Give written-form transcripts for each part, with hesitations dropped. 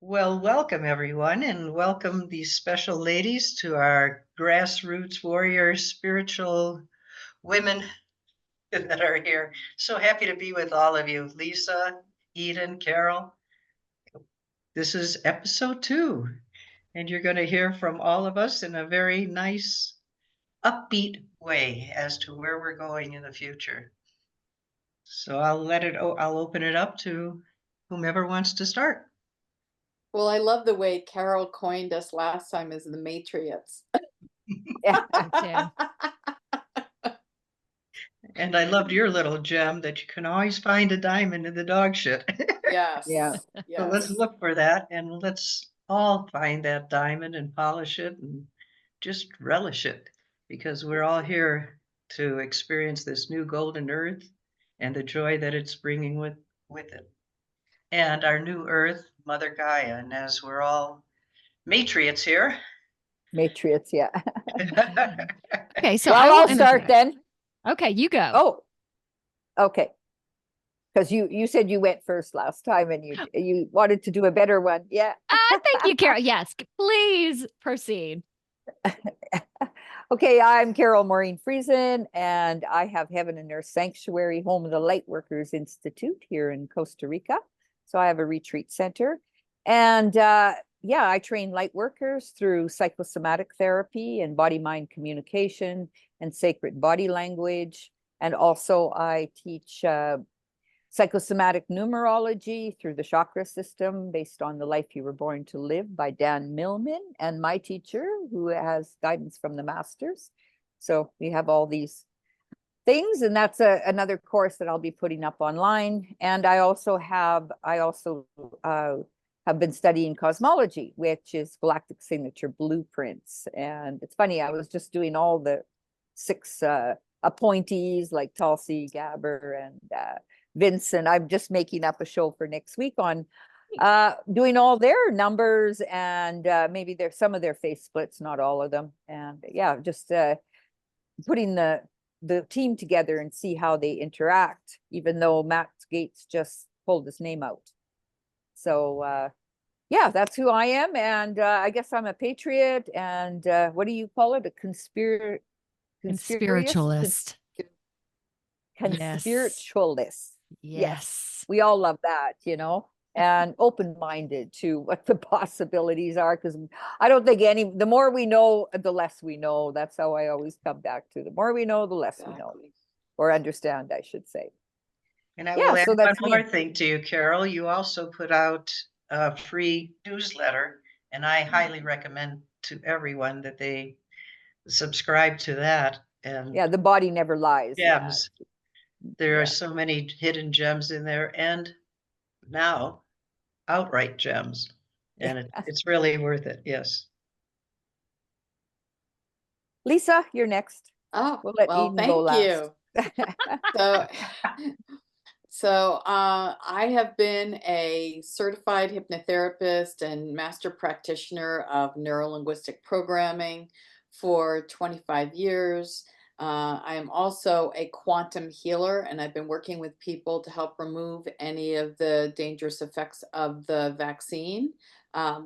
Well, welcome everyone, and welcome these special ladies to our Grassroots Warrior spiritual women that are here. So happy to be with all of you. Lisa, Eden, Carole. This is episode 2, and you're going to hear from all of us in a very nice, upbeat way as to where we're going in the future. So I'll open it up to whomever wants to start. Well, I love the way Carole coined us last time as the Matriots. Yeah, I do. And I loved your little gem that you can always find a diamond in the dog shit. Yes. Yeah. Yes. So let's look for that and let's all find that diamond and polish it and just relish it, because we're all here to experience this new golden earth and the joy that it's bringing with it. And our new earth, Mother Gaia. And as we're all Matriots here. Matriots, yeah. Okay, so well, I'll start then. Okay, you go. Oh, okay. Because you said you went first last time and you wanted to do a better one. Yeah. Thank you, Carole. Yes, please proceed. Okay, I'm Carole Maureen Friesen, and I have Heaven and Earth Sanctuary, home of the Lightworkers Institute here in Costa Rica. So I have a retreat center. And yeah, I train light workers through psychosomatic therapy and body-mind communication and sacred body language. And also I teach psychosomatic numerology through the chakra system based on The Life You Were Born to Live by Dan Millman, and my teacher who has guidance from the masters. So we have all these things, and that's another course that I'll be putting up online. And I also have been studying cosmology, which is galactic signature blueprints. And it's funny, I was just doing all the 6 appointees like Tulsi, Gabber, and Vincent. I'm just making up a show for next week on doing all their numbers and maybe there's some of their face splits, not all of them. And yeah, just putting the team together and see how they interact, even though Matt Gates just pulled his name out. So yeah, that's who I am. And I guess I'm a patriot. And what do you call it? A conspiratorialist? Conspiritualist. Conspiritualist. Yes. We all love that, and open-minded to what the possibilities are, because I don't think the more we know, the less we know. That's how I always come back to. The more we know, the less we know, or understand, I should say. And I will add one more thing to you, Carole. You also put out a free newsletter, and I highly recommend to everyone that they subscribe to that. And yeah, The Body Never Lies. Gems. There are so many hidden gems in there, and now outright gems, and it's really worth it. Yes. Lisa, you're next. Oh, we'll let Eden go last. So I have been a certified hypnotherapist and master practitioner of neuro-linguistic programming for 25 years. I am also a quantum healer, and I've been working with people to help remove any of the dangerous effects of the vaccine.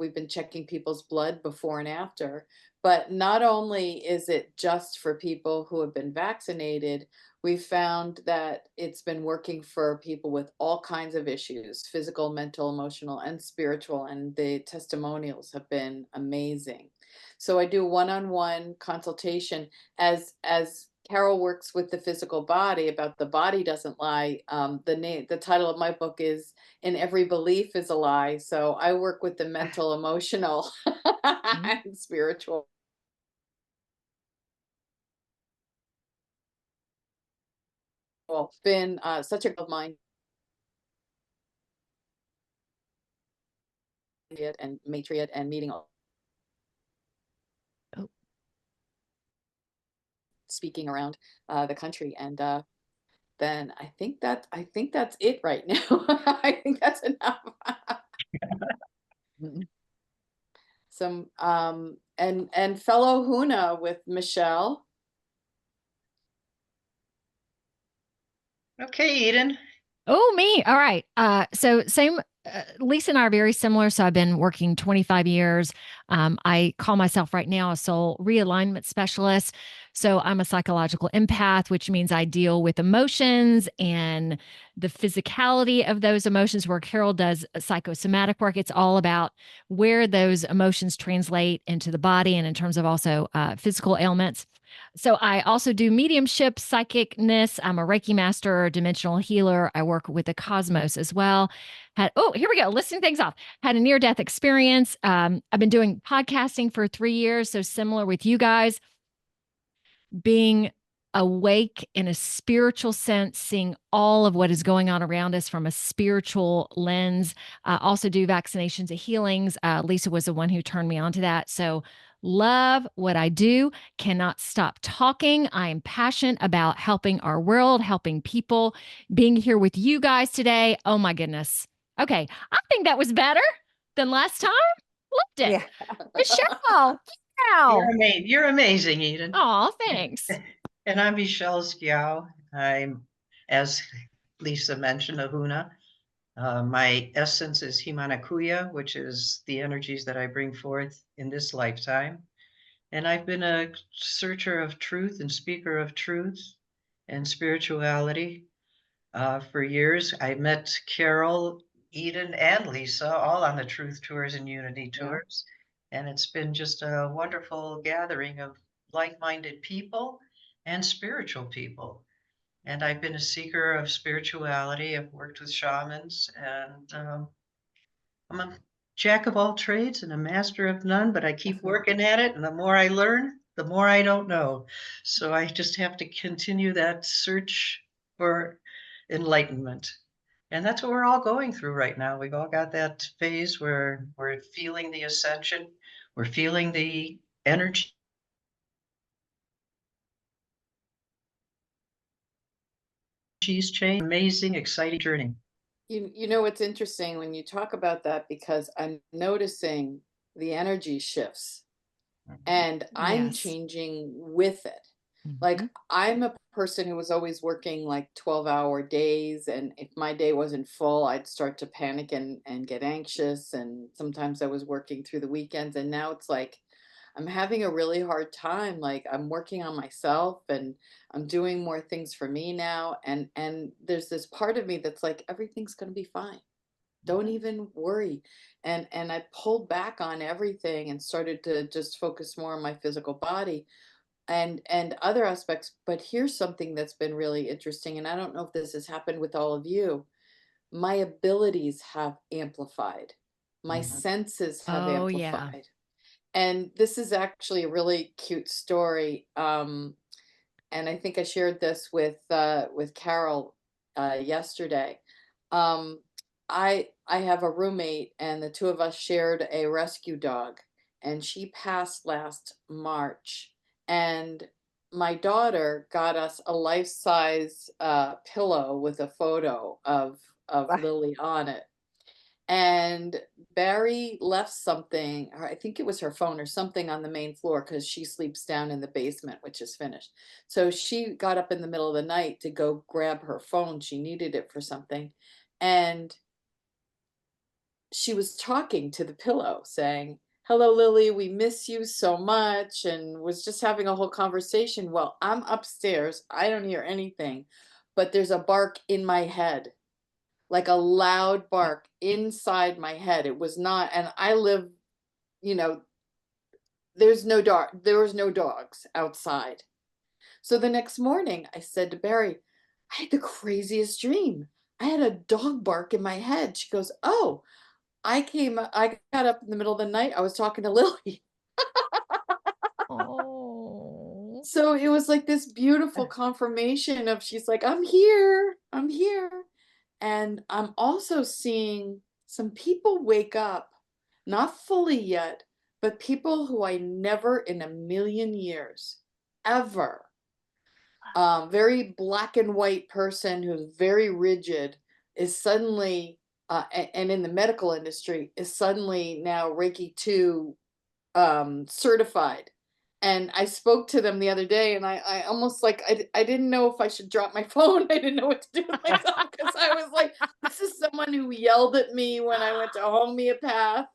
We've been checking people's blood before and after. But not only is it just for people who have been vaccinated, we've found that it's been working for people with all kinds of issues, physical, mental, emotional, and spiritual, and the testimonials have been amazing. So I do one-on-one consultation as Carole works with the physical body about The Body Doesn't Lie. The title of my book is In Every Belief is a Lie. So I work with the mental, emotional, and spiritual. It's been such a good mind and Matriot and meeting speaking around the country, and then I think that's it right now. I think that's enough. Some and fellow Huna with Michelle. Okay, Eden. Oh, me. All right. So same Lisa and I are very similar. So I've been working 25 years. I call myself right now a soul realignment specialist. So I'm a psychological empath, which means I deal with emotions and the physicality of those emotions, where Carole does psychosomatic work. It's all about where those emotions translate into the body and in terms of also physical ailments. So I also do mediumship, psychicness. I'm a Reiki master, dimensional healer. I work with the cosmos as well. Here we go, listing things off. Had a near-death experience. I've been doing podcasting for 3 years, so similar with you guys, being awake in a spiritual sense, seeing all of what is going on around us from a spiritual lens. Also do vaccinations and healings. Lisa was the one who turned me on to that. So love what I do, cannot stop talking. I am passionate about helping our world, helping people, being here with you guys today. Oh my goodness. Okay, I think that was better than last time. Loved it. Yeah. Michelle. Wow. You're amazing, Eden. Oh, thanks. And I'm Michelle Schiau. I'm, as Lisa mentioned, a Huna. My essence is Himanakuya, which is the energies that I bring forth in this lifetime. And I've been a searcher of truth and speaker of truth and spirituality for years. I met Carole, Eden, and Lisa all on the Truth Tours and Unity Tours. And it's been just a wonderful gathering of like-minded people and spiritual people. And I've been a seeker of spirituality. I've worked with shamans, and I'm a jack of all trades and a master of none, but I keep working at it. And the more I learn, the more I don't know. So I just have to continue that search for enlightenment. And that's what we're all going through right now. We've all got that phase where we're feeling the ascension, we're feeling the energy change. Amazing, exciting journey. You know, it's interesting when you talk about that, because I'm noticing the energy shifts and I'm Yes. changing with it. Like, I'm a person who was always working like 12-hour days, and if my day wasn't full, I'd start to panic and get anxious, and sometimes I was working through the weekends, and now it's like I'm having a really hard time. Like, I'm working on myself and I'm doing more things for me now, and there's this part of me that's like, everything's going to be fine. Don't even worry. And I pulled back on everything and started to just focus more on my physical body and other aspects. But here's something that's been really interesting, and I don't know if this has happened with all of you. My abilities have amplified. My senses have Oh, yeah. amplified. And this is actually a really cute story. And I think I shared this with Carole yesterday. I have a roommate, and the two of us shared a rescue dog, and she passed last March. And my daughter got us a life-size pillow with a photo of Lily on it. And Barry left something, or I think it was her phone or something, on the main floor, because she sleeps down in the basement, which is finished. So she got up in the middle of the night to go grab her phone. She needed it for something. And she was talking to the pillow saying, "Hello, Lily, we miss you so much," and was just having a whole conversation. Well, I'm upstairs. I don't hear anything, but there's a bark in my head, like a loud bark inside my head. It was not, and I live, you know, there was no dogs outside. So the next morning I said to Barry, "I had the craziest dream. I had a dog bark in my head." She goes, "Oh, I got up in the middle of the night. I was talking to Lily." Oh. So it was like this beautiful confirmation of, she's like, "I'm here. I'm here." And I'm also seeing some people wake up, not fully yet, but people who I never in a million years, ever, very black and white person who's very rigid, is suddenly, and in the medical industry, is suddenly now Reiki 2 certified And I spoke to them the other day, and I almost like, I didn't know if I should drop my phone. I didn't know what to do with myself, because I was like, this is someone who yelled at me when I went to homeopath.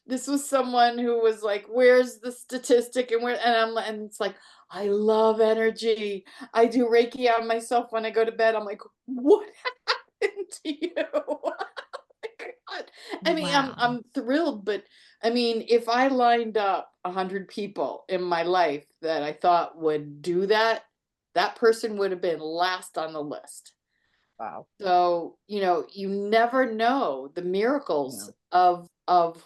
This was someone who was like, where's the statistic, and and it's like, I love energy. I do Reiki on myself when I go to bed. I'm like, what happened to you? God. I mean, Wow. I'm thrilled, but I mean, if I lined up 100 people in my life that I thought would do that, that person would have been last on the list. Wow. So, you never know the miracles of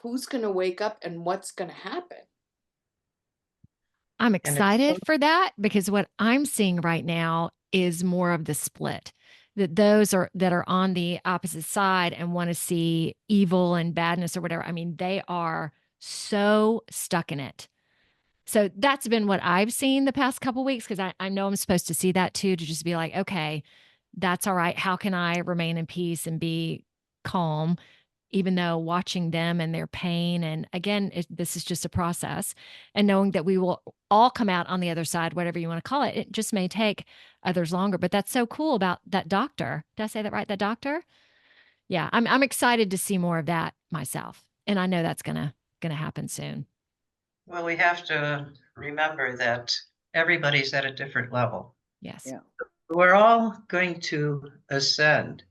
who's going to wake up and what's going to happen. I'm excited for that, because what I'm seeing right now is more of the split. That those that are on the opposite side and want to see evil and badness or whatever. I mean, they are so stuck in it. So that's been what I've seen the past couple weeks, because I know I'm supposed to see that too, to just be like, okay, that's all right. How can I remain in peace and be calm, even though watching them and their pain? And again, this is just a process, and knowing that we will all come out on the other side, whatever you want to call it. It just may take others longer, but that's so cool about that doctor. Did I say that right? That doctor? Yeah, I'm excited to see more of that myself, and I know that's gonna happen soon. Well, we have to remember that everybody's at a different level. Yes. Yeah. We're all going to ascend,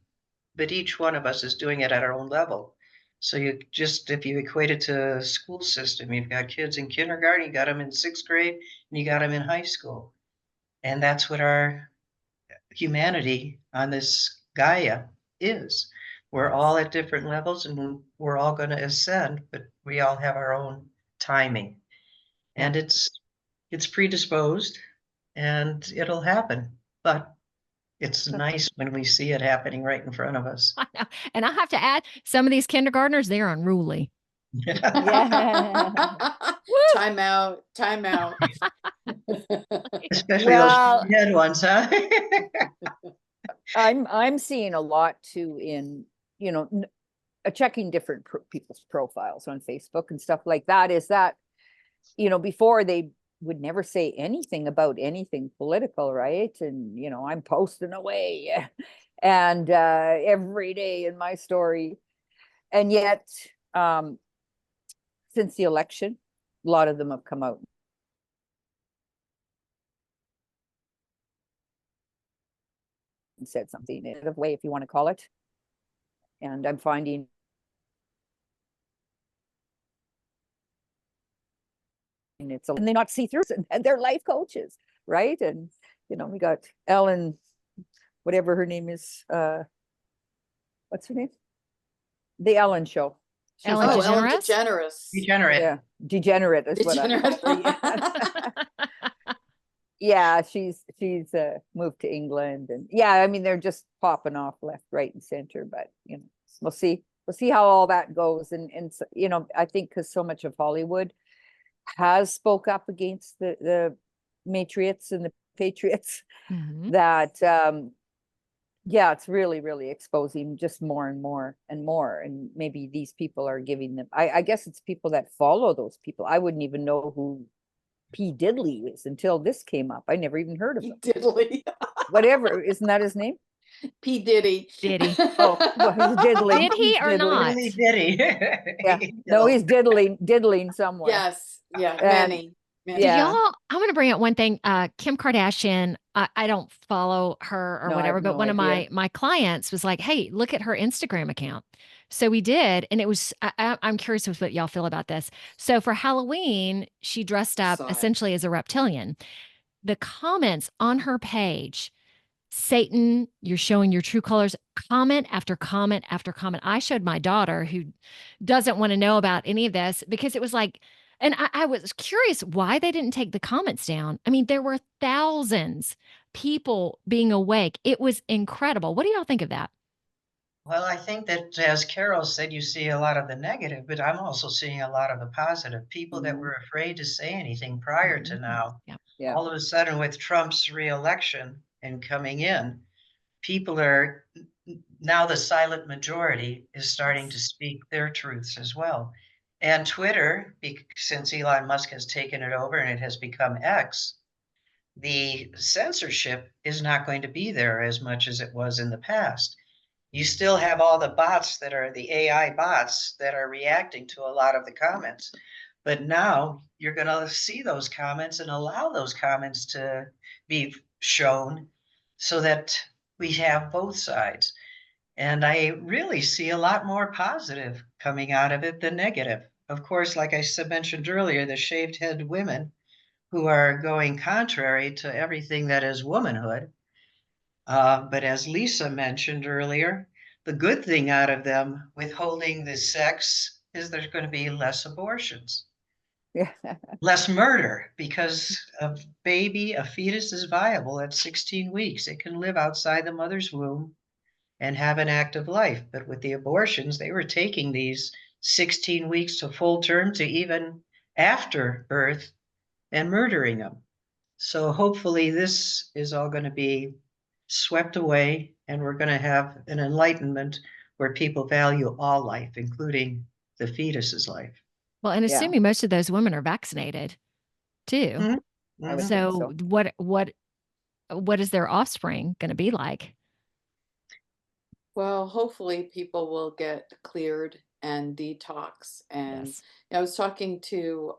but each one of us is doing it at our own level. So if you equate it to a school system, you've got kids in kindergarten, you got them in 6th grade, and you got them in high school. And that's what our humanity on this Gaia is. We're all at different levels, and we're all going to ascend, but we all have our own timing. And it's predisposed, and it'll happen. But it's nice when we see it happening right in front of us. I know. And I have to add, some of these kindergartners, they're unruly. Yeah. Time out. Especially Well, those head ones, huh? I'm seeing a lot too in, checking different people's profiles on Facebook and stuff like that, is that, before they would never say anything about anything political, right? And, I'm posting away and every day in my story. And yet, since the election, a lot of them have come out and said something in a way, if you want to call it. And I'm finding and they not see through it, and they're life coaches, right? And we got Ellen, whatever her name is, what's her name? The Ellen Show. Ellen Ellen DeGeneres? Degenerate. Yeah, degenerate is what yeah, she's moved to England, and yeah, I mean, they're just popping off left, right, and center. But we'll see how all that goes. And I think because so much of Hollywood has spoke up against the Matriots and the Patriots, that yeah, it's really, really exposing just more and more and more. And maybe these people are giving them, I guess it's people that follow those people. I wouldn't even know who P. Diddley is until this came up. I never even heard of him. Diddley. Whatever, isn't that his name? P. Diddy. Oh, well, he's diddling. Did he or not? Really did he? Yeah. No, he's diddling somewhere. Yes. Yeah. And- Many. Yeah. Y'all, I'm going to bring up one thing. Kim Kardashian, I don't follow her or No, I whatever, have but no one idea. of my clients was like, hey, look at her Instagram account. So we did. And it was, I'm curious with what y'all feel about this. So for Halloween, she dressed up Saw it. essentially as a reptilian. The comments on her page, Satan, you're showing your true colors, comment after comment after comment. I showed my daughter, who doesn't want to know about any of this, because it was like, and I was curious why they didn't take the comments down. I mean, there were thousands people being awake. It was incredible. What do y'all think of that? Well, I think that, as Carole said, you see a lot of the negative, but I'm also seeing a lot of the positive. People that were afraid to say anything prior to now, Yeah. all of a sudden with Trump's reelection and coming in, people are now, the silent majority is starting to speak their truths as well. And Twitter, since Elon Musk has taken it over and it has become X, the censorship is not going to be there as much as it was in the past. You still have all the bots that are the AI bots that are reacting to a lot of the comments. But now you're going to see those comments and allow those comments to be shown so that we have both sides. And I really see a lot more positive coming out of it than negative. Of course, like I mentioned earlier, the shaved head women who are going contrary to everything that is womanhood. But as Lisa mentioned earlier, the good thing out of them withholding the sex is there's going to be less abortions, Yeah. less murder, because a fetus is viable at 16 weeks. It can live outside the mother's womb and have an active life. But with the abortions, they were taking these 16 weeks to full term to even after birth and murdering them. So hopefully this is all going to be swept away and we're going to have an enlightenment where people value all life, including the fetus's life. Well, and Yeah. assuming most of those women are vaccinated too. Mm-hmm. I would think So what is their offspring going to be like? Well, hopefully people will get cleared and detox. And Yes. I was talking to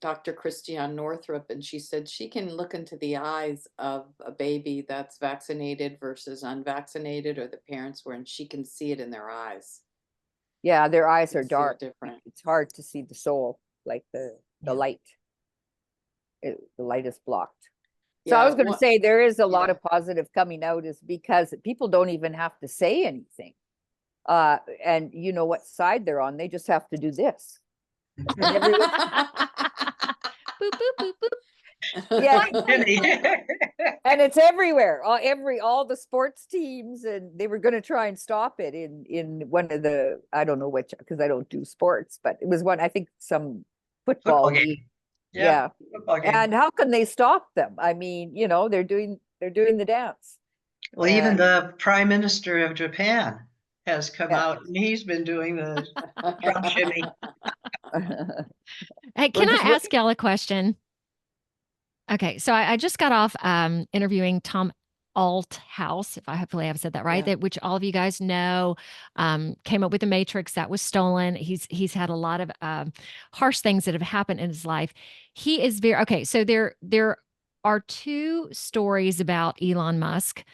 Dr. Christiane Northrup, and she said she can look into the eyes of a baby that's vaccinated versus unvaccinated, or the parents were, and she can see it in their eyes. Yeah, their eyes are It's so dark. different. It's hard to see the soul, like the Yeah. light. The light is blocked. So I was going to say there is a lot of positive coming out is because people don't even have to say anything. And you know what side they're on. They just have to do this. And everyone, Boop, boop, boop, boop. yeah, and it's everywhere. All the sports teams, and they were going to try and stop it in one of the, I don't know which, because I don't do sports, but it was one, I think some football game. league. Yeah. And how can they stop them? I mean, you know, they're doing the dance. Well, even the Prime Minister of Japan has come Yeah. out and he's been doing the Trump shimmy. Hey, can I ask y'all a question? Okay, so I just got off interviewing Tom Althouse, if I hopefully I've said that right, Yeah. that which all of you guys know, came up with the Matrix that was stolen. He's had a lot of harsh things that have happened in his life. He is very okay. So there are two stories about Elon Musk.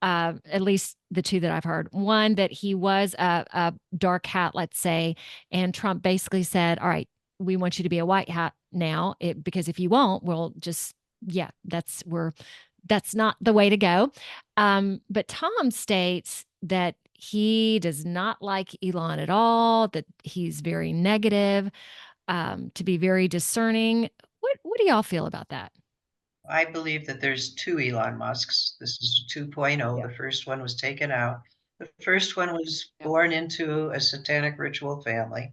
At least the two that I've heard. One, that he was a dark hat, let's say, and Trump basically said, "All right, we want you to be a white hat now, because if you won't, we'll just that's not the way to go." But Tom states that he does not like Elon at all. That he's very negative. To be very discerning. What do y'all feel about that? I believe that there's two Elon Musks. This is 2.0. The first one was taken out. The first one was born into a satanic ritual family,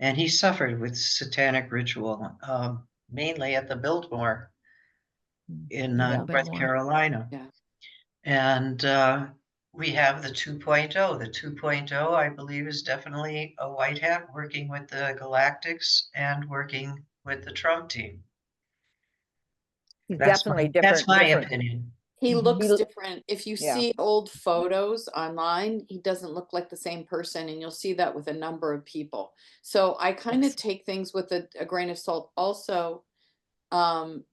and he suffered with satanic ritual, mainly at the Biltmore in North Carolina. Yeah. And we have the 2.0. The 2.0, I believe, is definitely a white hat working with the Galactics and working with the Trump team. That's definitely different. That's my opinion. He looks different. If you see old photos online, he doesn't look like the same person, and you'll see that with a number of people. So I kind of take things with a grain of salt. Also, Tom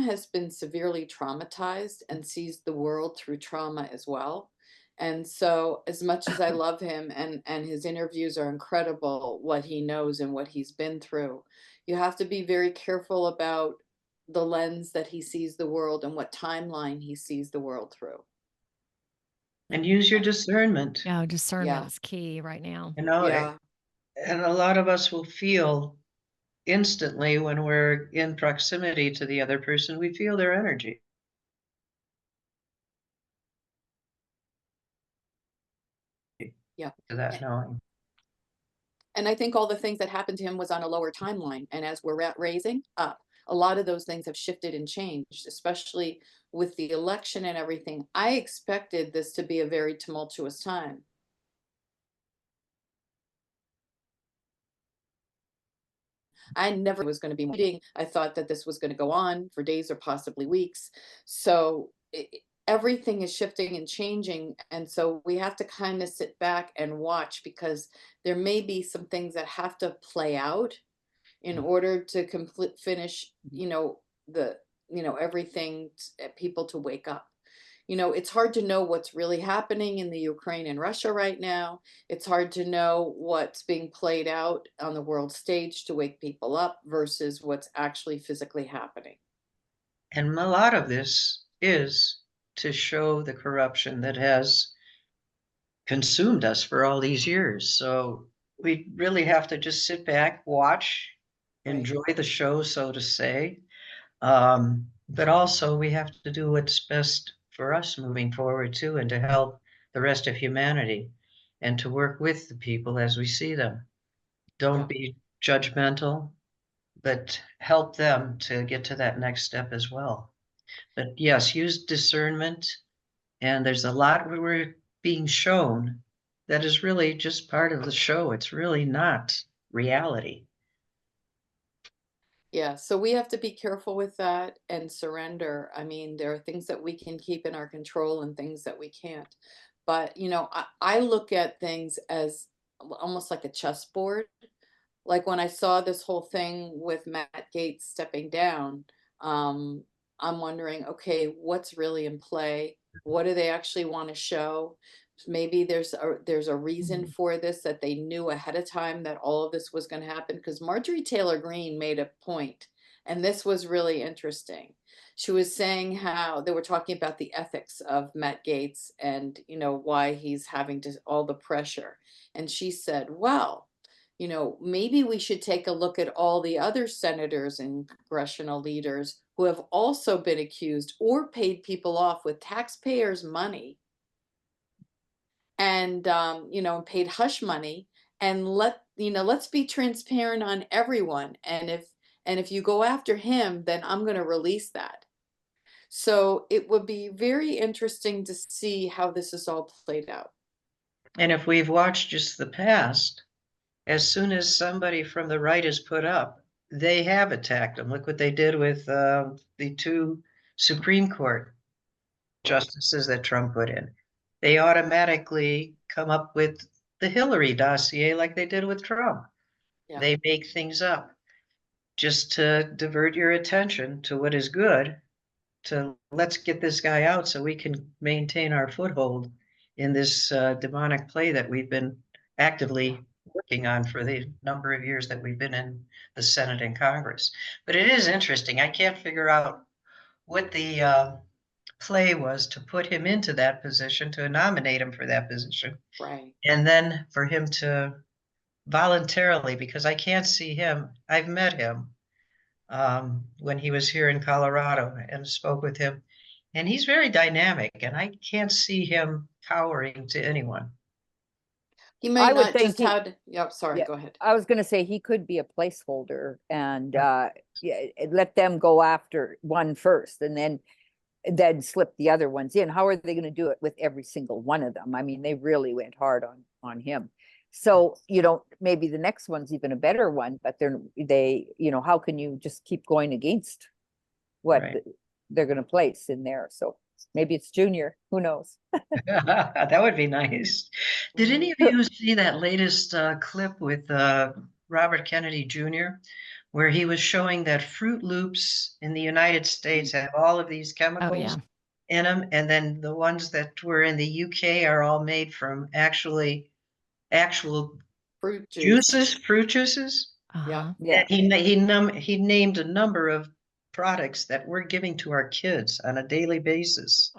has been severely traumatized and sees the world through trauma as well. And so as much as I love him and his interviews are incredible, what he knows and what he's been through, you have to be very careful about the lens that he sees the world and what timeline he sees the world through. And use your discernment. Yeah, discernment is key right now. You know, and a lot of us will feel instantly when we're in proximity to the other person, we feel their energy. Yeah. To that knowing. And I think all the things that happened to him was on a lower timeline. And as we're raising up, a lot of those things have shifted and changed, especially with the election and everything. I expected this to be a very tumultuous time. I never was going to be meeting. I thought that this was going to go on for days or possibly weeks. So everything is shifting and changing. And so we have to kind of sit back and watch, because there may be some things that have to play out in order to finish, everything, people to wake up. It's hard to know what's really happening in the Ukraine and Russia right now. It's hard to know what's being played out on the world stage to wake people up versus what's actually physically happening. And a lot of this is to show the corruption that has consumed us for all these years. So we really have to just sit back, watch, enjoy the show, so to say. But also we have to do what's best for us moving forward too, and to help the rest of humanity and to work with the people as we see them. Don't be judgmental, but help them to get to that next step as well. But yes, use discernment. And there's a lot we're being shown that is really just part of the show. It's really not reality. Yeah, so we have to be careful with that and surrender. I mean, there are things that we can keep in our control and things that we can't. But, I look at things as almost like a chessboard. Like when I saw this whole thing with Matt Gaetz stepping down, I'm wondering, okay, what's really in play? What do they actually want to show? Maybe there's a reason for this, that they knew ahead of time that all of this was going to happen, because Marjorie Taylor Greene made a point, and this was really interesting. She was saying how they were talking about the ethics of Matt Gaetz and, why he's having all the pressure. And she said, well, maybe we should take a look at all the other senators and congressional leaders who have also been accused or paid people off with taxpayers' money, and paid hush money, and let's be transparent on everyone. And if you go after him, then I'm going to release that. So it would be very interesting to see how this is all played out. And if we've watched just the past, as soon as somebody from the right is put up, they have attacked them. Look what they did with the 2 Supreme Court justices that Trump put in. They automatically come up with the Hillary dossier like they did with Trump. Yeah. They make things up just to divert your attention to what is good, to let's get this guy out so we can maintain our foothold in this demonic play that we've been actively working on for the number of years that we've been in the Senate and Congress. But it is interesting. I can't figure out what the play was to put him into that position, to nominate him for that position. Right. And then for him to voluntarily, because I can't see him, I've met him when he was here in Colorado and spoke with him. And he's very dynamic, and I can't see him cowering to anyone. He may not just had, sorry, go ahead. I was going to say he could be a placeholder and let them go after one first and then slip the other ones in. How are they going to do it with every single one of them? I mean, they really went hard on him. So, maybe the next one's even a better one, but how can you just keep going against what they're going to place in there? So maybe it's Junior, who knows? That would be nice. Did any of you see that latest clip with Robert Kennedy Jr., where he was showing that Fruit Loops in the United States have all of these chemicals in them, and then the ones that were in the UK are all made from actual fruit juices. Yeah. And he named a number of products that we're giving to our kids on a daily basis.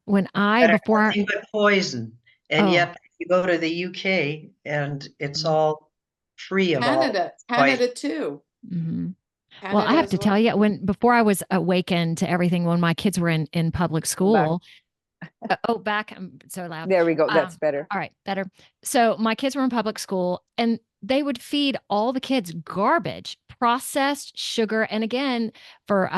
When nothing but poison, and yet you go to the UK and it's all free of Canada too. Mm-hmm. Well, I have to tell you, before I was awakened to everything, when my kids were in public school. Back. I'm so loud. There we go. That's better. All right, better. So my kids were in public school, and they would feed all the kids garbage processed sugar. And again, for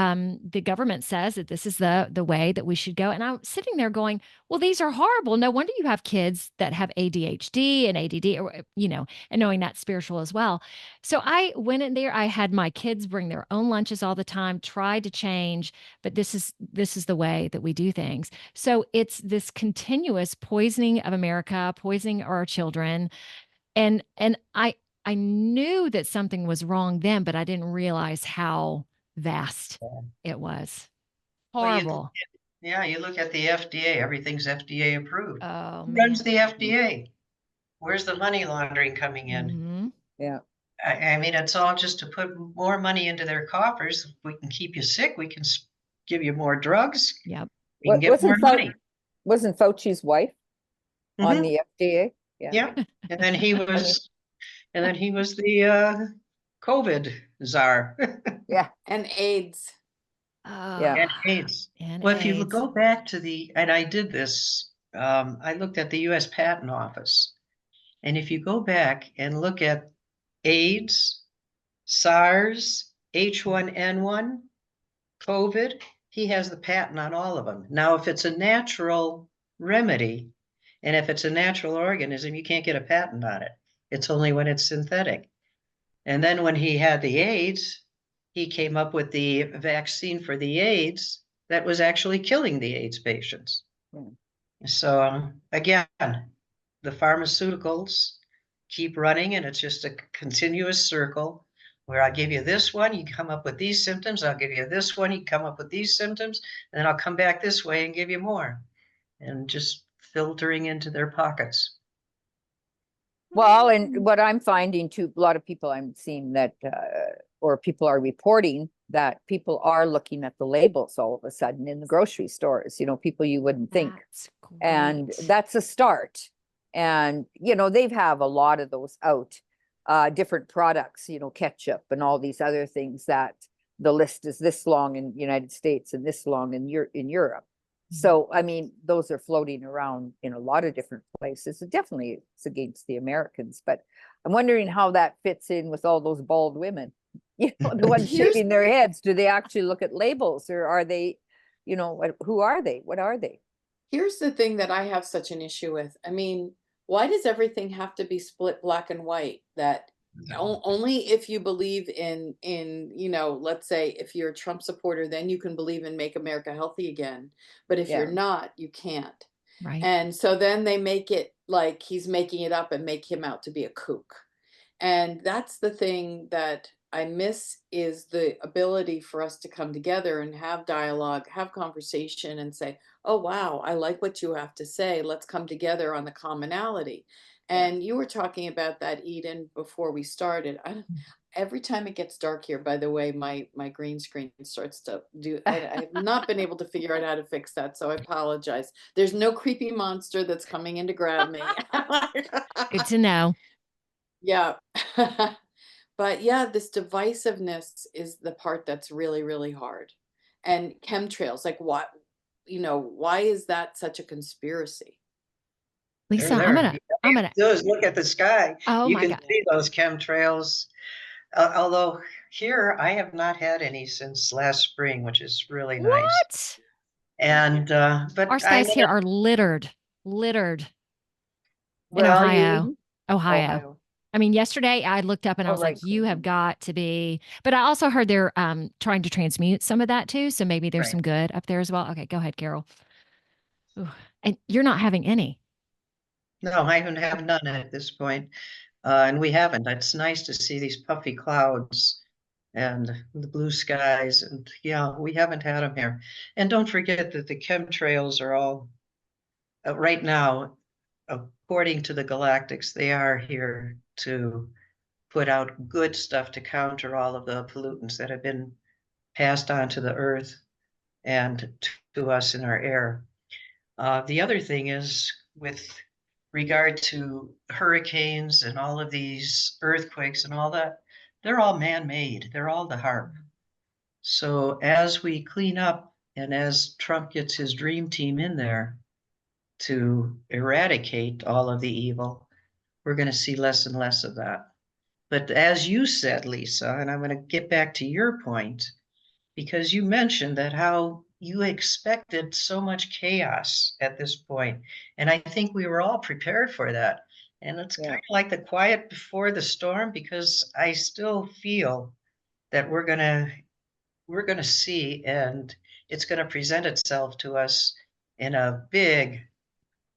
the government says that this is the way that we should go. And I'm sitting there going, well, these are horrible. No wonder you have kids that have ADHD and ADD, or, and knowing that's spiritual as well. So I went in there. I had my kids bring their own lunches all the time, tried to change, but this is the way that we do things. So it's this continuous poisoning of America, poisoning our children. And I knew that something was wrong then, but I didn't realize how vast it was. Horrible. Well, you look at the FDA, everything's FDA approved. Oh, Who man. runs the FDA? Where's the money laundering coming in? Mm-hmm. Yeah. I mean, it's all just to put more money into their coffers. If we can keep you sick, we can give you more drugs. Yep. We can get more money. Wasn't Fauci's wife on Mhm. the FDA? Yeah. And then he was the COVID czar. Yeah. And AIDS. Yeah. And AIDS. And Well, if you AIDS. go back to and I did this, I looked at the US Patent Office. And if you go back and look at AIDS, SARS, H1N1, COVID, he has the patent on all of them. Now, if it's a natural remedy, and if it's a natural organism, you can't get a patent on it. It's only when it's synthetic. And then when he had the AIDS, he came up with the vaccine for the AIDS that was actually killing the AIDS patients. So again, the pharmaceuticals keep running, and it's just a continuous circle where I'll give you this one, you come up with these symptoms, I'll give you this one, you come up with these symptoms, and then I'll come back this way and give you more, and just filtering into their pockets. Well, and what I'm finding too, a lot of people I'm seeing that, or people are reporting that people are looking at the labels all of a sudden in the grocery stores, people you wouldn't think. That's And great. that's a start. And, they have a lot of those out, different products, ketchup and all these other things that the list is this long in the United States and this long in Europe. So, I mean, those are floating around in a lot of different places. Definitely it's against the Americans, but I'm wondering how that fits in with all those bald women, the ones shaving their heads. Do they actually look at labels, or are they, who are they? What are they? Here's the thing that I have such an issue with. I mean, why does everything have to be split black and white? That only if you believe in, let's say if you're a Trump supporter, then you can believe in Make America Healthy Again. But if you're not, you can't. Right. And so then they make it like he's making it up and make him out to be a kook. And that's the thing that I miss, is the ability for us to come together and have dialogue, have conversation, and say, oh, wow, I like what you have to say. Let's come together on the commonality. And you were talking about that, Eden, before we started. Every time it gets dark here, by the way, my green screen starts to do, I have not been able to figure out how to fix that, so I apologize. There's no creepy monster that's coming in to grab me. Good to know. Yeah. But yeah, this divisiveness is the part that's really, really hard. And chemtrails, like what, why is that such a conspiracy? Lisa, I'm gonna do is look at the sky. Oh, you my can God. see those chemtrails. Although here I have not had any since last spring, which is really nice. What? And but Our skies here are littered in Ohio. Ohio. I mean, yesterday I looked up and I was like, you have got to be, but I also heard they're trying to transmute some of that too. So maybe there's some good up there as well. Okay, go ahead, Carole. Ooh. And you're not having any. No, I haven't had none at this point. And we haven't. It's nice to see these puffy clouds and the blue skies. And yeah, we haven't had them here. And don't forget that the chemtrails are all, right now, according to the Galactics, they are here to put out good stuff to counter all of the pollutants that have been passed on to the earth and to us in our air. The other thing is, with regard to hurricanes and all of these earthquakes and all that, they're all man-made. They're all the harm. So as we clean up, and as Trump gets his dream team in there to eradicate all of the evil, we're going to see less and less of that. But as you said, Lisa, and I'm going to get back to your point, because you mentioned that how you expected so much chaos at this point. And I think we were all prepared for that. And it's kind Yeah. of like the quiet before the storm, because I still feel that we're gonna see, and it's gonna present itself to us in a big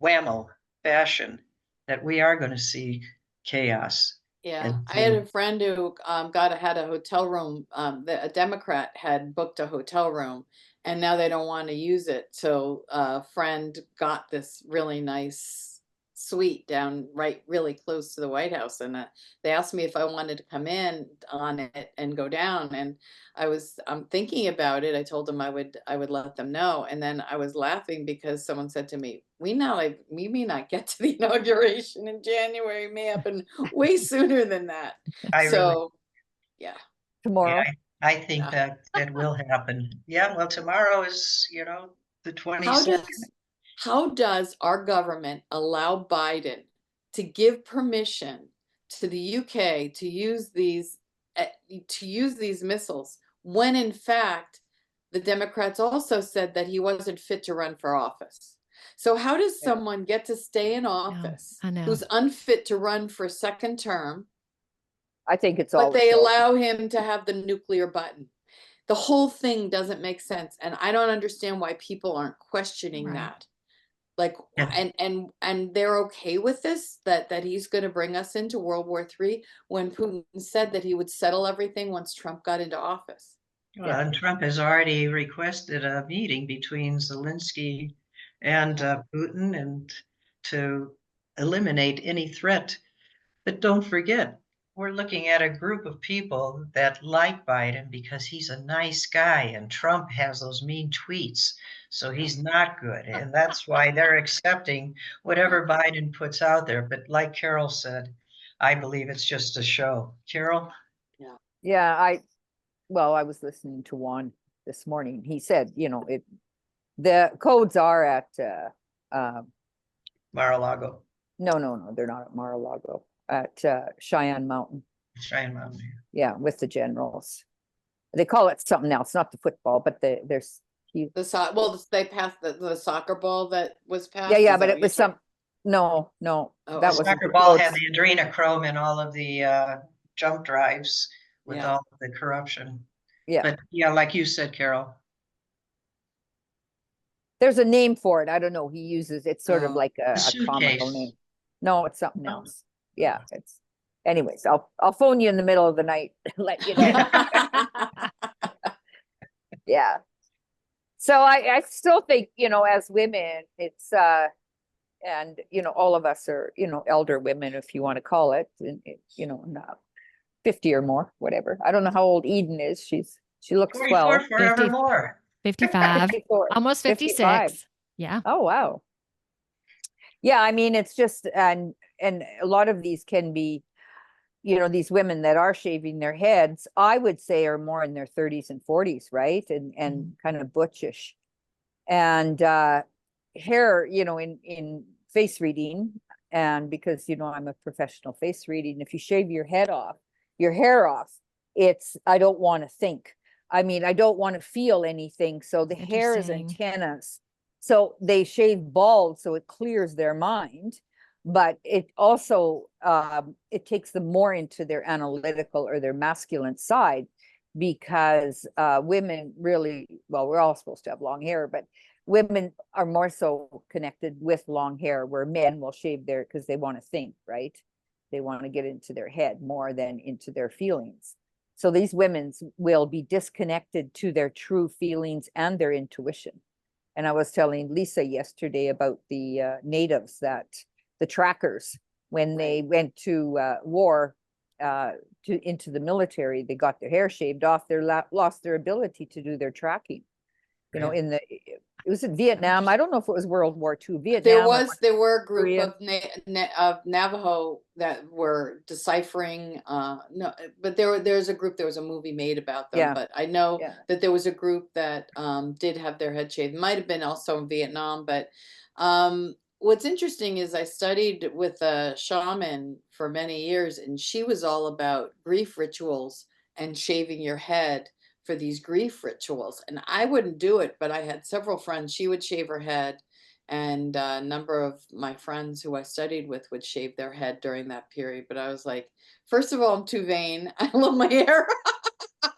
whammo fashion, that we are gonna see chaos. Yeah, And I had a friend who had a hotel room. A Democrat had booked a hotel room, and now they don't want to use it. So a friend got this really nice suite down really close to the White House, and they asked me if I wanted to come in on it and go down. And I'm thinking about it. I told them I would let them know, and then I was laughing because someone said to me, we may not get to the inauguration in January. It may happen way sooner than that. I really, So, yeah. Tomorrow. yeah, I think Yeah. that will happen. Yeah, well, tomorrow is, the 22nd. How does our government allow Biden to give permission to the UK to use these missiles when in fact the Democrats also said that he wasn't fit to run for office? So how does someone get to stay in office I know. who's unfit to run for a second term, I think it's all. but they allow him to have the nuclear button? The whole thing doesn't make sense, and I don't understand why people aren't questioning Right. that. Like, Yeah. and they're okay with this, that he's going to bring us into World War III, when Putin said that he would settle everything once Trump got into office. Well, and Trump has already requested a meeting between Zelensky and Putin, and to eliminate any threat. But don't forget, we're looking at a group of people that like Biden because he's a nice guy, and Trump has those mean tweets. So he's not good. And that's why they're accepting whatever Biden puts out there. But like Carole said, I believe it's just a show. Carole? Yeah, I was listening to Juan this morning. He said, the codes are at Mar-a-Lago, no, they're not at Mar-a-Lago, at Cheyenne Mountain. Cheyenne Mountain. Yeah, with the generals. They call it something else, not the football, but there's They passed the soccer ball that was passed. yeah, Is but that it what was you're saying? no, Oh, that The wasn't soccer the ball codes. had the adrenochrome and all of the jump drives with Yeah. all of the corruption. Yeah. But yeah, like you said, Carole. There's a name for it. I don't know. He uses it's sort of Oh. like a suitcase. comical name. No, it's something Oh. else. Yeah, it's. Anyways, I'll phone you in the middle of the night, let you know. Yeah. So I still think, as women, it's and all of us are, elder women, if you want to call it, and not 50 or more, whatever. I don't know how old Eden is. She looks 44 12. forevermore. 55, 54. almost 56. 55. Yeah. Oh, wow. Yeah, I mean, it's just, and a lot of these can be, these women that are shaving their heads, I would say, are more in their 30s and 40s, right? And kind of butchish. And hair, in face reading, and because, I'm a professional face reading, if you shave your hair off, I don't want to think. I mean, I don't want to feel anything. So the hair is antennas. So they shave bald, so it clears their mind. But it also, it takes them more into their analytical or their masculine side, because women really, well, we're all supposed to have long hair, but women are more so connected with long hair, where men will shave their, because they want to think, right? They want to get into their head more than into their feelings. So these women will be disconnected to their true feelings and their intuition. And I was telling Lisa yesterday about the natives, that the trackers, when they went to war, into the military, they got their hair shaved off, they lost their ability to do their tracking. It was in Vietnam. I don't know if it was World War II. Vietnam. There were a group Korea. of Navajo that were deciphering. No, but there was a movie made about them. Yeah. But I know Yeah. that there was a group that did have their head shaved. Might have been also in Vietnam, but what's interesting is I studied with a shaman for many years, and she was all about grief rituals and shaving your head for these grief rituals. And I wouldn't do it, but I had several friends. She would shave her head, and a number of my friends who I studied with would shave their head during that period. But I was like, first of all, I'm too vain. I love my hair.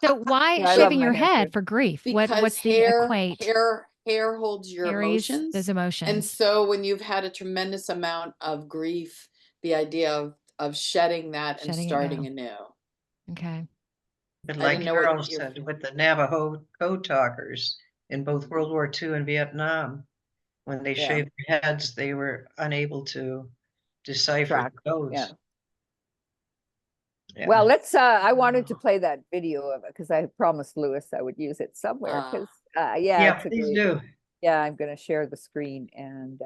So why Yeah, I love shaving my your hair head too. for grief? Because What's the equate? hair holds your Carries emotions. those And emotions. so when you've had a tremendous amount of grief, the idea of shedding that and Shutting it starting down. anew. Okay. But I like didn't know Carole what your said, with the Navajo code talkers in both World War II and Vietnam, when they Yeah. shaved their heads, they were unable to decipher Track, the codes. yeah. Yeah. Well, let's, I wanted to play that video of it because I promised Lewis I would use it somewhere because, yeah, yeah, it's a please great, do. yeah, I'm going to share the screen and,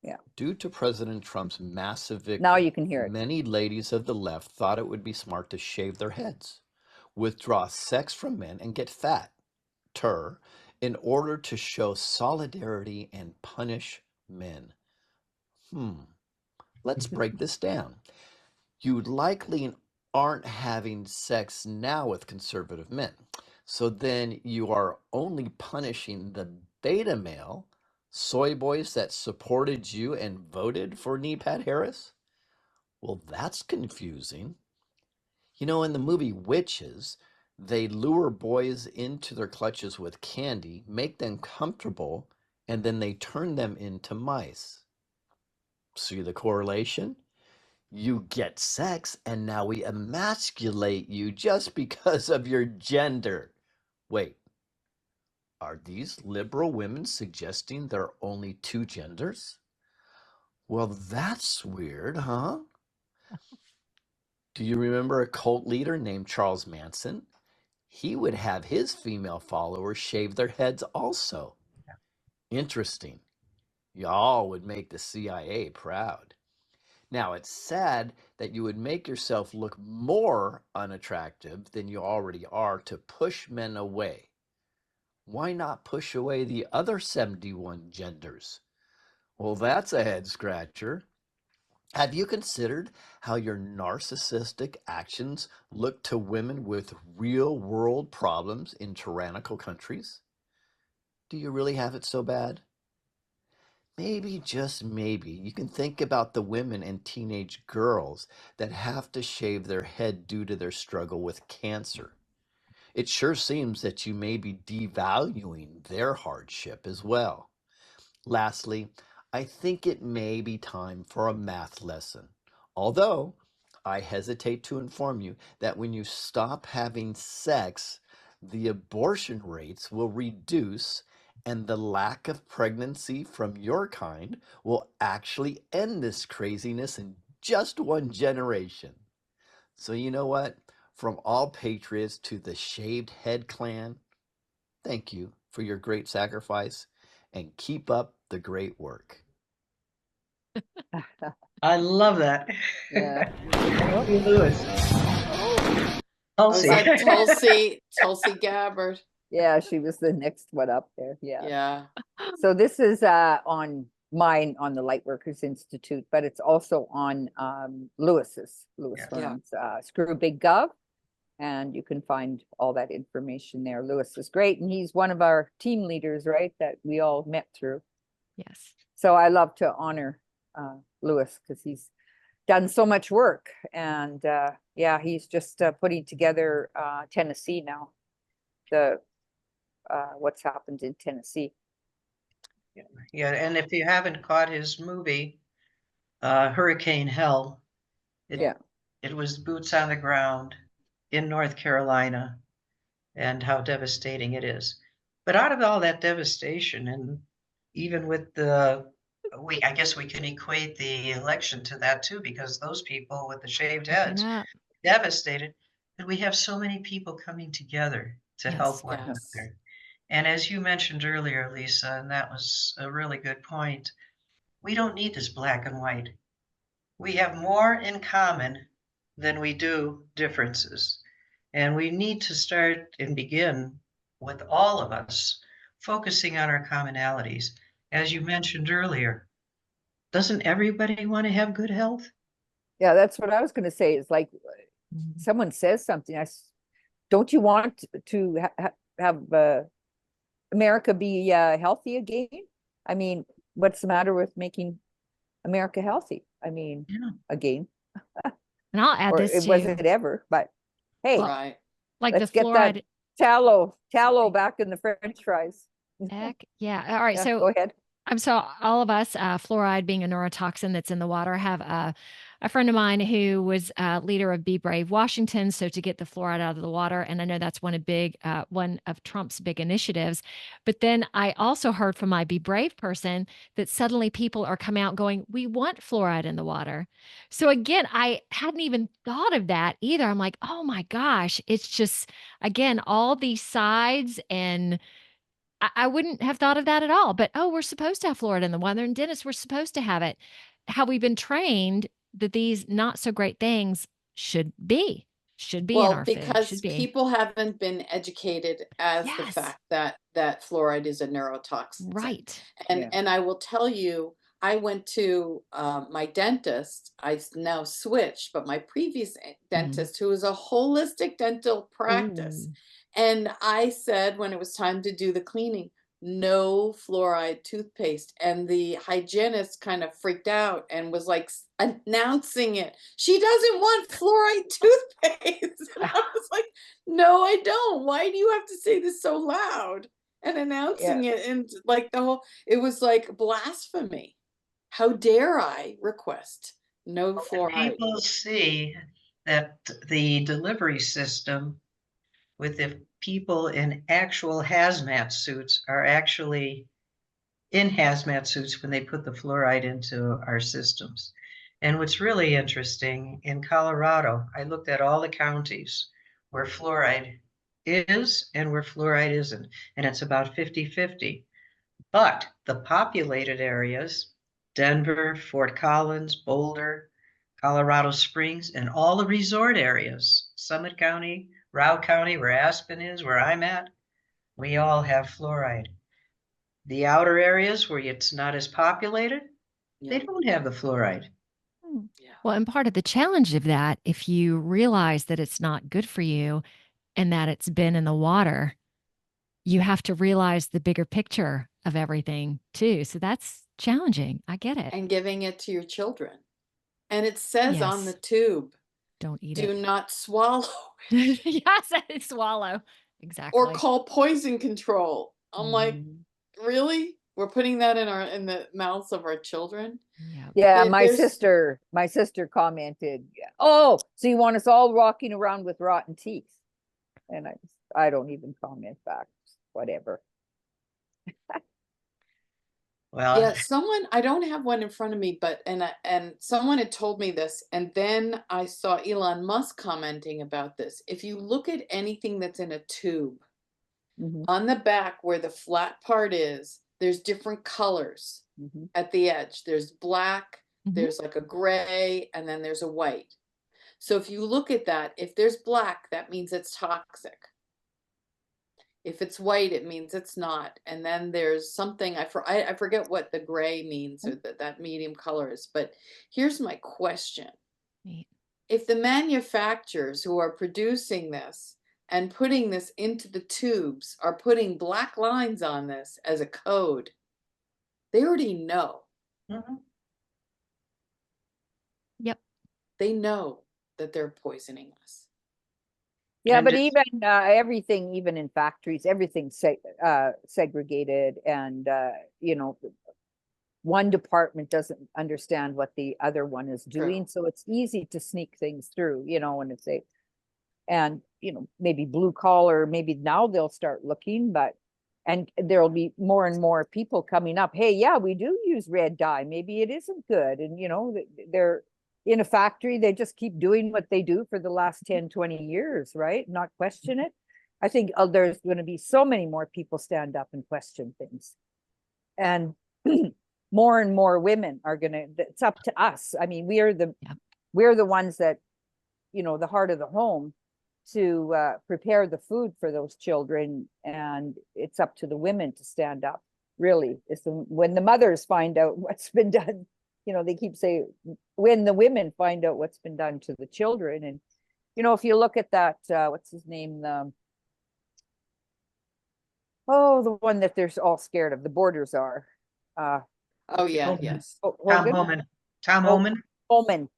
yeah. Due to President Trump's massive victory, Now you can hear it. many ladies of the left thought it would be smart to shave their heads, withdraw sex from men, and get fat, in order to show solidarity and punish men. Let's break this down. You likely aren't having sex now with conservative men. So then you are only punishing the beta male soy boys that supported you and voted for Nepat Harris? Well, that's confusing. You know, in the movie Witches, they lure boys into their clutches with candy, make them comfortable, and then they turn them into mice. See the correlation? You get sex, and now we emasculate you just because of your gender. Wait, are these liberal women suggesting there are only two genders? Well, that's weird, huh? Do you remember a cult leader named Charles Manson? He would have his female followers shave their heads also. Interesting. Y'all would make the CIA proud. Now, it's sad that you would make yourself look more unattractive than you already are to push men away. Why not push away the other 71 genders? Well, that's a head scratcher. Have you considered how your narcissistic actions look to women with real world problems in tyrannical countries? Do you really have it so bad? Maybe, just maybe, you can think about the women and teenage girls that have to shave their head due to their struggle with cancer. It sure seems that you may be devaluing their hardship as well. Lastly, I think it may be time for a math lesson. Although, I hesitate to inform you that when you stop having sex, the abortion rates will reduce and the lack of pregnancy from your kind will actually end this craziness in just one generation. So you know what? From all patriots to the shaved head clan, thank you for your great sacrifice and keep up the great work. I love that. Yeah. Hey, Lewis. Was Tulsi. that Tulsi Gabbard? Yeah, she was the next one up there. Yeah. Yeah. So this is on mine on the Lightworkers Institute, but it's also on Lewis Yeah. Fern's Screw Big Gov. And you can find all that information there. Lewis is great. And he's one of our team leaders, right? That we all met through. Yes. So I love to honor Lewis because he's done so much work. And yeah, he's just putting together Tennessee now. The what's happened in Tennessee. Yeah, and if you haven't caught his movie, Hurricane Hell, it was boots on the ground in North Carolina and how devastating it is. But out of all that devastation, and even with I guess we can equate the election to that too, because those people with the shaved heads devastated, but we have so many people coming together to help one another. And as you mentioned earlier, Lisa, and that was a really good point, we don't need this black and white. We have more in common than we do differences. And we need to start and begin with all of us focusing on our commonalities. As you mentioned earlier, doesn't everybody want to have good health? Yeah, that's what I was going to say. It's like someone says something. Don't you want to have America be healthy again? I mean, what's the matter with making America healthy? I mean, Yeah. again, And I'll add or this it too. wasn't ever, but hey, Well, Right. like let's the get fluoride. that tallow back in the French fries. Heck, yeah. All right. Yeah, So go ahead. So all of us, fluoride being a neurotoxin that's in the water, have a friend of mine who was leader of Be Brave Washington. So to get the fluoride out of the water, and I know that's one of Trump's big initiatives. But then I also heard from my Be Brave person that suddenly people are coming out going, "We want fluoride in the water." So again, I hadn't even thought of that either. I'm like, oh my gosh, it's just again all these sides and. I wouldn't have thought of that at all. But oh, we're supposed to have fluoride in the water, and dentists, we're supposed to have it. How we've been trained that these not so great things should be in Well, our food. because Should be. people haven't been educated as the Yes. fact that fluoride is a neurotoxin. Right. Yeah. And I will tell you, I went to my dentist. I now switched, but my previous dentist, who was a holistic dental practice, Ooh. and I said when it was time to do the cleaning, no fluoride toothpaste. And the hygienist kind of freaked out and was like announcing it. She doesn't want fluoride toothpaste. And I was like, no, I don't. Why do you have to say this so loud? And announcing it, and like it was like blasphemy. How dare I request no fluoride? People see that the delivery system with the people in actual hazmat suits are actually in hazmat suits when they put the fluoride into our systems. And what's really interesting, in Colorado, I looked at all the counties where fluoride is and where fluoride isn't, and it's about 50-50. But the populated areas, Denver, Fort Collins, Boulder, Colorado Springs, and all the resort areas, Summit County, Route County, where Aspen is, where I'm at, we all have fluoride. The outer areas where it's not as populated, they don't have the fluoride. Well, and part of the challenge of that, if you realize that it's not good for you and that it's been in the water, you have to realize the bigger picture of everything too. So that's challenging. I get it. And giving it to your children. And it says on the Yes. tube, Don't eat do it. not swallow Yes, swallow. Exactly. or call poison control. I'm like, really? We're putting that in the mouths of our children? Yeah, There's- my sister commented, "Oh, so you want us all walking around with rotten teeth?" And I don't even comment back. Whatever. Well, Yeah, someone, I don't have one in front of me, but and someone had told me this, and then I saw Elon Musk commenting about this. If you look at anything that's in a tube, Mhm, on the back where the flat part is, there's different colors mhm. at the edge. There's black, Mhm. there's like a gray, and then there's a white. So if you look at that, if there's black, that means it's toxic. If it's white, it means it's not. And then there's something, I forget what the gray means or that medium color is. But here's my question. Neat. If the manufacturers who are producing this and putting this into the tubes are putting black lines on this as a code, they already know. mhm. Yep. They know that they're poisoning us. Yeah, And but it's- even everything, even in factories, everything's segregated, and one department doesn't understand what the other one is doing, so it's easy to sneak things through, and it's maybe blue collar, maybe now they'll start looking, and there'll be more and more people coming up. Hey, yeah, we do use red dye. Maybe it isn't good. And, they're in a factory. They just keep doing what they do for the last 10, 20 years, right? Not question it. I think there's going to be so many more people stand up and question things. And more and more women are going to, it's up to us. I mean, we're the ones that, the heart of the home, to prepare the food for those children, and it's up to the women to stand up. Really, when the mothers find out what's been done they keep saying when the women find out what's been done to the children. And, if you look at that, what's his name? The one that they're all scared of, the borders are. Oh yeah, Homan. yes. Tom Hogan? Homan. Tom Oh, Homan. Holman.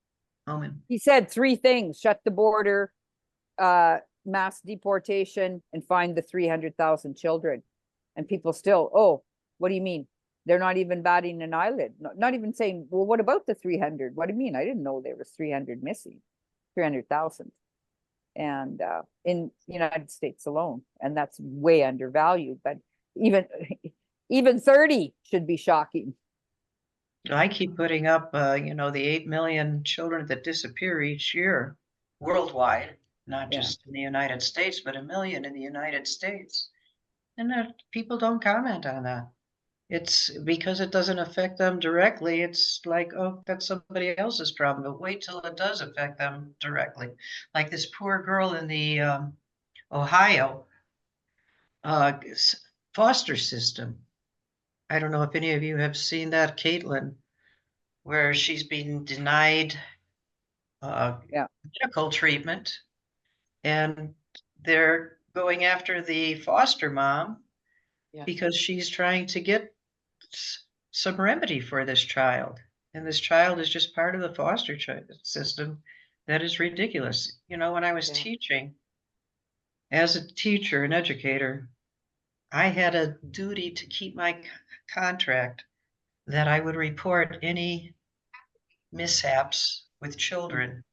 Homan. He said 3 things: shut the border, mass deportation, and find the 300,000 children. And people still, what do you mean? They're not even batting an eyelid. Not even saying, well, what about the 300? What do you mean? I didn't know there was 300 missing, 300,000. And in United States alone, and that's way undervalued. But even 30 should be shocking. I keep putting up, the 8 million children that disappear each year worldwide, not Yeah. just in the United States, but 1 million in the United States. And people don't comment on that. It's because it doesn't affect them directly. It's like, oh, that's somebody else's problem. But wait till it does affect them directly. Like this poor girl in the Ohio foster system. I don't know if any of you have seen that, Caitlin, where she's been denied medical treatment, and they're going after the foster mom because she's trying to get some remedy for this child. And this child is just part of the foster system. That is ridiculous. When I was teaching, as a teacher and educator, I had a duty to keep my contract that I would report any mishaps with children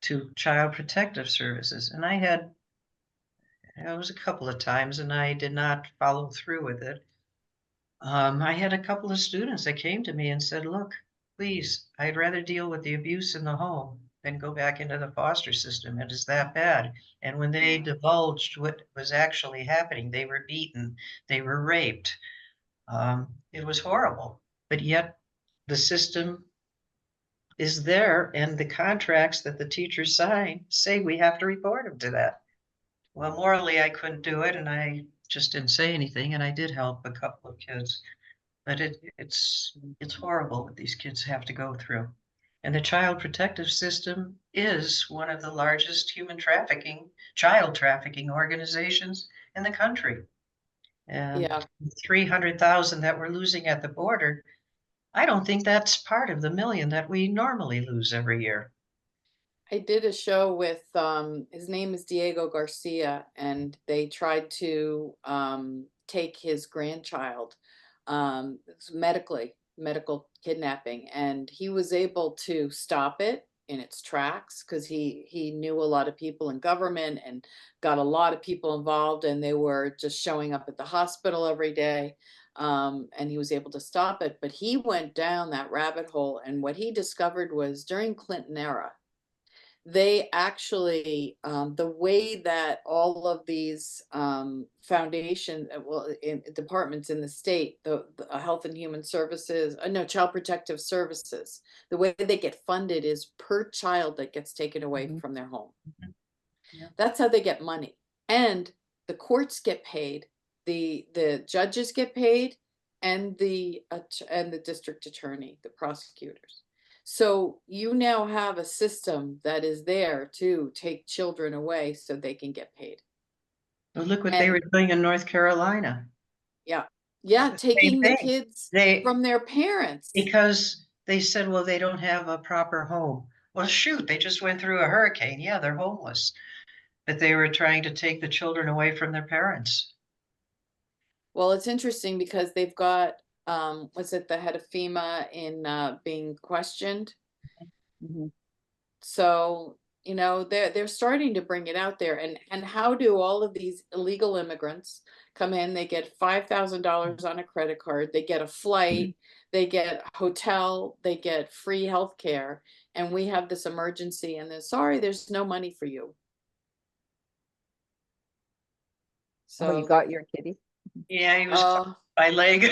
to Child Protective Services. And it was a couple of times, and I did not follow through with it. I had a couple of students that came to me and said, look, please, I'd rather deal with the abuse in the home than go back into the foster system. It is that bad. And when they divulged what was actually happening, they were beaten, they were raped. It was horrible. But yet the system is there, and the contracts that the teachers sign say we have to report them to that. Well, morally, I couldn't do it, and I just didn't say anything, and I did help a couple of kids. But it's horrible what these kids have to go through. And the Child Protective System is one of the largest child trafficking organizations in the country. And 300,000 that we're losing at the border, I don't think that's part of the million that we normally lose every year. I did a show with his name is Diego Garcia, and they tried to take his grandchild medical kidnapping, and he was able to stop it in its tracks because he knew a lot of people in government and got a lot of people involved, and they were just showing up at the hospital every day. And he was able to stop it, but he went down that rabbit hole, and what he discovered was during Clinton era, they actually, the way that all of these foundations, in departments in the state, the Health and Human Services, Child Protective Services, the way they get funded is per child that gets taken away from their home. Yeah. That's how they get money. And the courts get paid, the judges get paid, and the district attorney, the prosecutors. So you now have a system that is there to take children away so they can get paid. Well, look what they were doing in North Carolina. Yeah, taking the kids from their parents. Because they said, well, they don't have a proper home. Well, shoot, they just went through a hurricane. Yeah, they're homeless. But they were trying to take the children away from their parents. Well, it's interesting because they've got was it the head of FEMA in being questioned? So they're starting to bring it out there. And how do all of these illegal immigrants come in? They get $5,000 on a credit card, they get a flight, they get hotel, they get free health care, and we have this emergency, and they're sorry, there's no money for you. So you got your kitty? Yeah, he was my leg.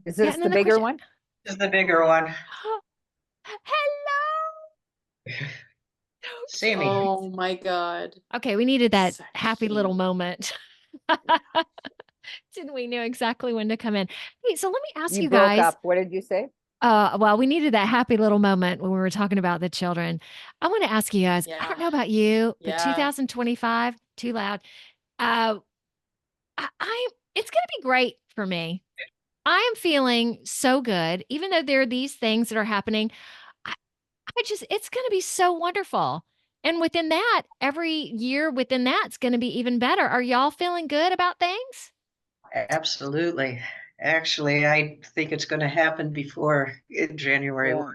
Is this the bigger one? This is the bigger one. Hello. Sammy. Oh my God. Okay, we needed that happy little moment. Didn't we know exactly when to come in? Hey, so let me ask you broke guys. up. What did you say? Well, we needed that happy little moment when we were talking about the children. I want to ask you guys, I don't know about you, but Yeah. 2025, too loud. It's going to be great for me. I am feeling so good, even though there are these things that are happening. It's going to be so wonderful. And within that, every year within that, it's going to be even better. Are y'all feeling good about things? Absolutely. Actually, I think it's going to happen before January Yeah. 1.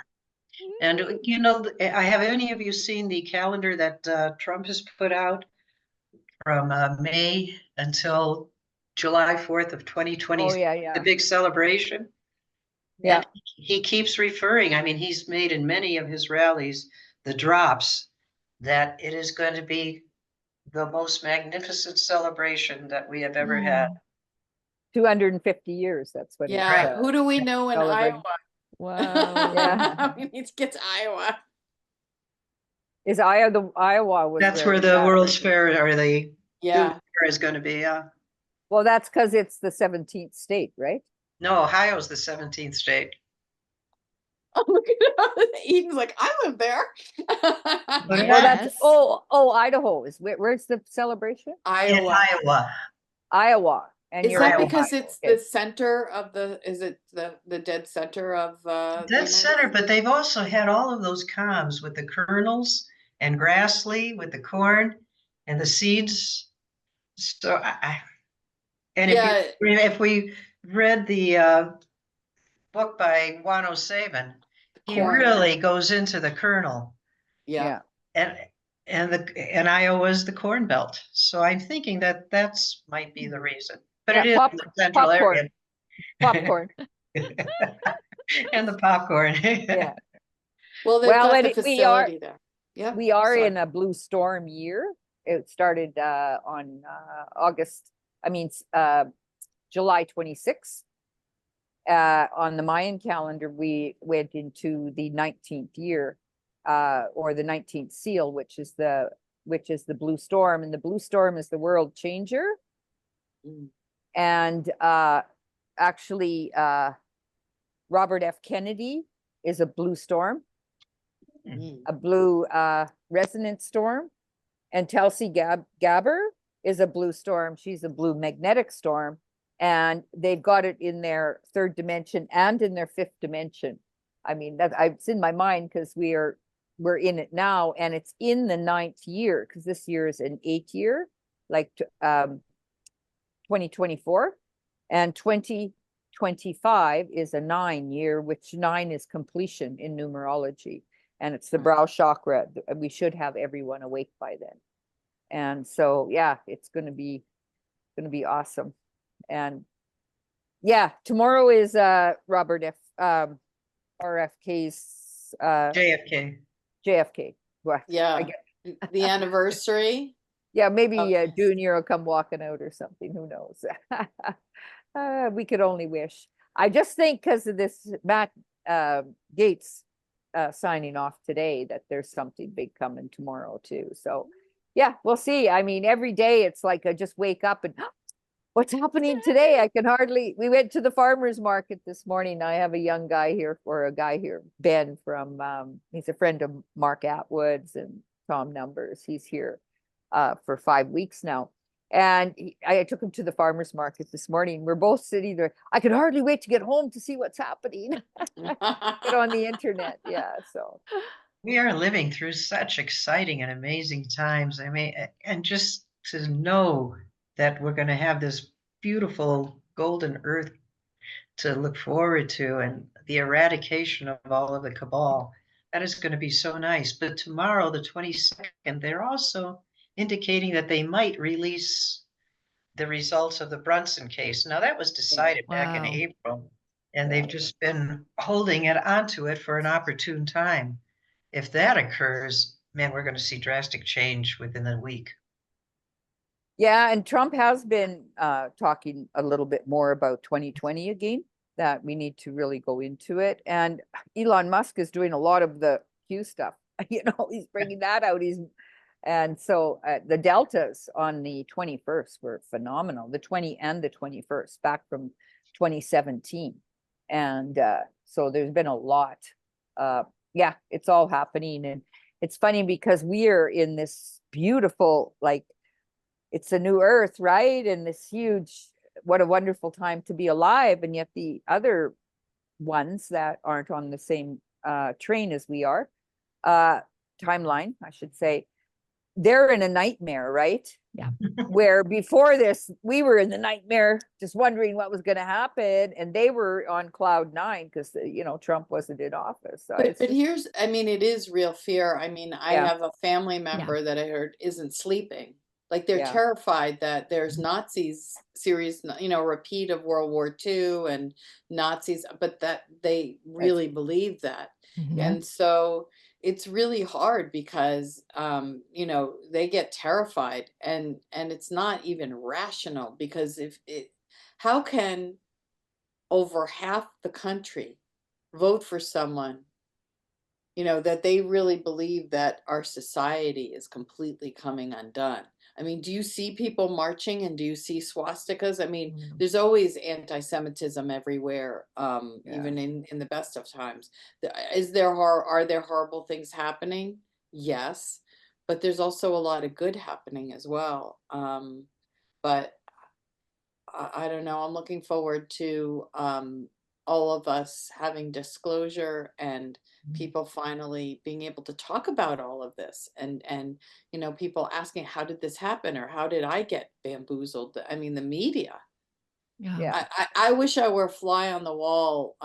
And, you know, have any of you seen the calendar that Trump has put out from May until July 4th of 2020, Oh, yeah, the yeah. big celebration? Yeah. And he keeps referring, I mean, he's made in many of his rallies the drops that it is going to be the most magnificent celebration that we have ever had. 250 years. That's what Yeah. it's Who do we know in celebrating. Iowa? Whoa. Yeah. We need to get to Iowa. Is Iowa was That's where the that World's was. Fair or the Yeah. Fair is going to be. Well, that's because it's the 17th state, right? No, Ohio's the 17th state. Oh, look at that. Eden's like, I live there. Well, that's Yes. Idaho is where's the celebration? In Iowa. Iowa. Iowa. And Is you're that Iowa. because it's okay. the center of is it the dead center of the Dead United center, States? but they've also had all of those comms with the kernels and Grassley with the corn and the seeds. So and Yeah. if we read the book by 107, he Corn. really goes into the kernel. Yeah. And Iowa's the corn belt. So I'm thinking that that's might be the reason. But Yeah, it is in the central popcorn. Popcorn. area. And the popcorn. Yeah. Well, they've Well, got the we are facility there. Yeah. we are Sorry. in a blue storm year. It started on July 26th. On the Mayan calendar, we went into the 19th year, or the 19th seal, which is the blue storm, and the blue storm is the world changer. Mm. And actually, Robert F. Kennedy is a blue storm, a blue resonance storm, and Tulsi Gabbard is a blue storm. She's a blue magnetic storm. And they've got it in their third dimension and in their fifth dimension. I mean, it's in my mind because we're in it now, and it's in the 9th year because this year is an 8th year, like 2024, and 2025 is a 9 year, which 9 is completion in numerology, and it's the brow chakra. We should have everyone awake by then, and so yeah, it's going to be awesome. And yeah, tomorrow is Robert F. RFK's JFK. Well, Yeah. The anniversary. Yeah, maybe Okay. Junior will come walking out or something. Who knows? We could only wish. I just think because of this Matt Gaetz signing off today that there's something big coming tomorrow too. So yeah, we'll see. I mean, every day it's like I just wake up and what's happening today? I can hardly. We went to the farmer's market this morning. I have a young guy here, Ben from, he's a friend of Mark Atwood's and Tom Numbers. He's here for 5 weeks now. And I took him to the farmer's market this morning. We're both sitting there. I could hardly wait to get home to see what's happening. Get on the internet. Yeah, so. We are living through such exciting and amazing times. I mean, and just to know that we're going to have this beautiful golden earth to look forward to, and the eradication of all of the cabal, that is going to be so nice. But tomorrow, the 22nd, they're also indicating that they might release the results of the Brunson case. Now, that was decided back in Wow. April, and they've just been holding it onto it for an opportune time. If that occurs, man, we're going to see drastic change within a week. Yeah, and Trump has been talking a little bit more about 2020 again, that we need to really go into it. And Elon Musk is doing a lot of the Q stuff. You know, he's bringing that out. He's And so the deltas on the 21st were phenomenal, the 20 and the 21st, back from 2017. And so there's been a lot. Yeah, it's all happening. And it's funny because we are in this beautiful, like, it's a new earth, right? And this huge, what a wonderful time to be alive. And yet the other ones that aren't on the same train as we are, timeline, I should say, they're in a nightmare, right? Yeah. Where before this, we were in the nightmare, just wondering what was going to happen. And they were on cloud 9 because, you know, Trump wasn't in office. So But here's, I mean, it is real fear. I mean, I Yeah. have a family member that I heard isn't sleeping. Like they're Yeah. terrified that there's Nazis, serious, you know, repeat of World War II and Nazis, but that they really believe that. Mhm. And so it's really hard because, you know, they get terrified and it's not even rational because how can over half the country vote for someone, you know, that they really believe that our society is completely coming undone? I mean, do you see people marching and do you see swastikas? I mean, there's always anti-Semitism everywhere, even in the best of times. Are there horrible things happening? Yes, but there's also a lot of good happening as well. But I don't know. I'm looking forward to all of us having disclosure and people finally being able to talk about all of this and you know, people asking, how did this happen, or how did I get bamboozled? I mean, the media. Yeah. I wish I were a fly on the wall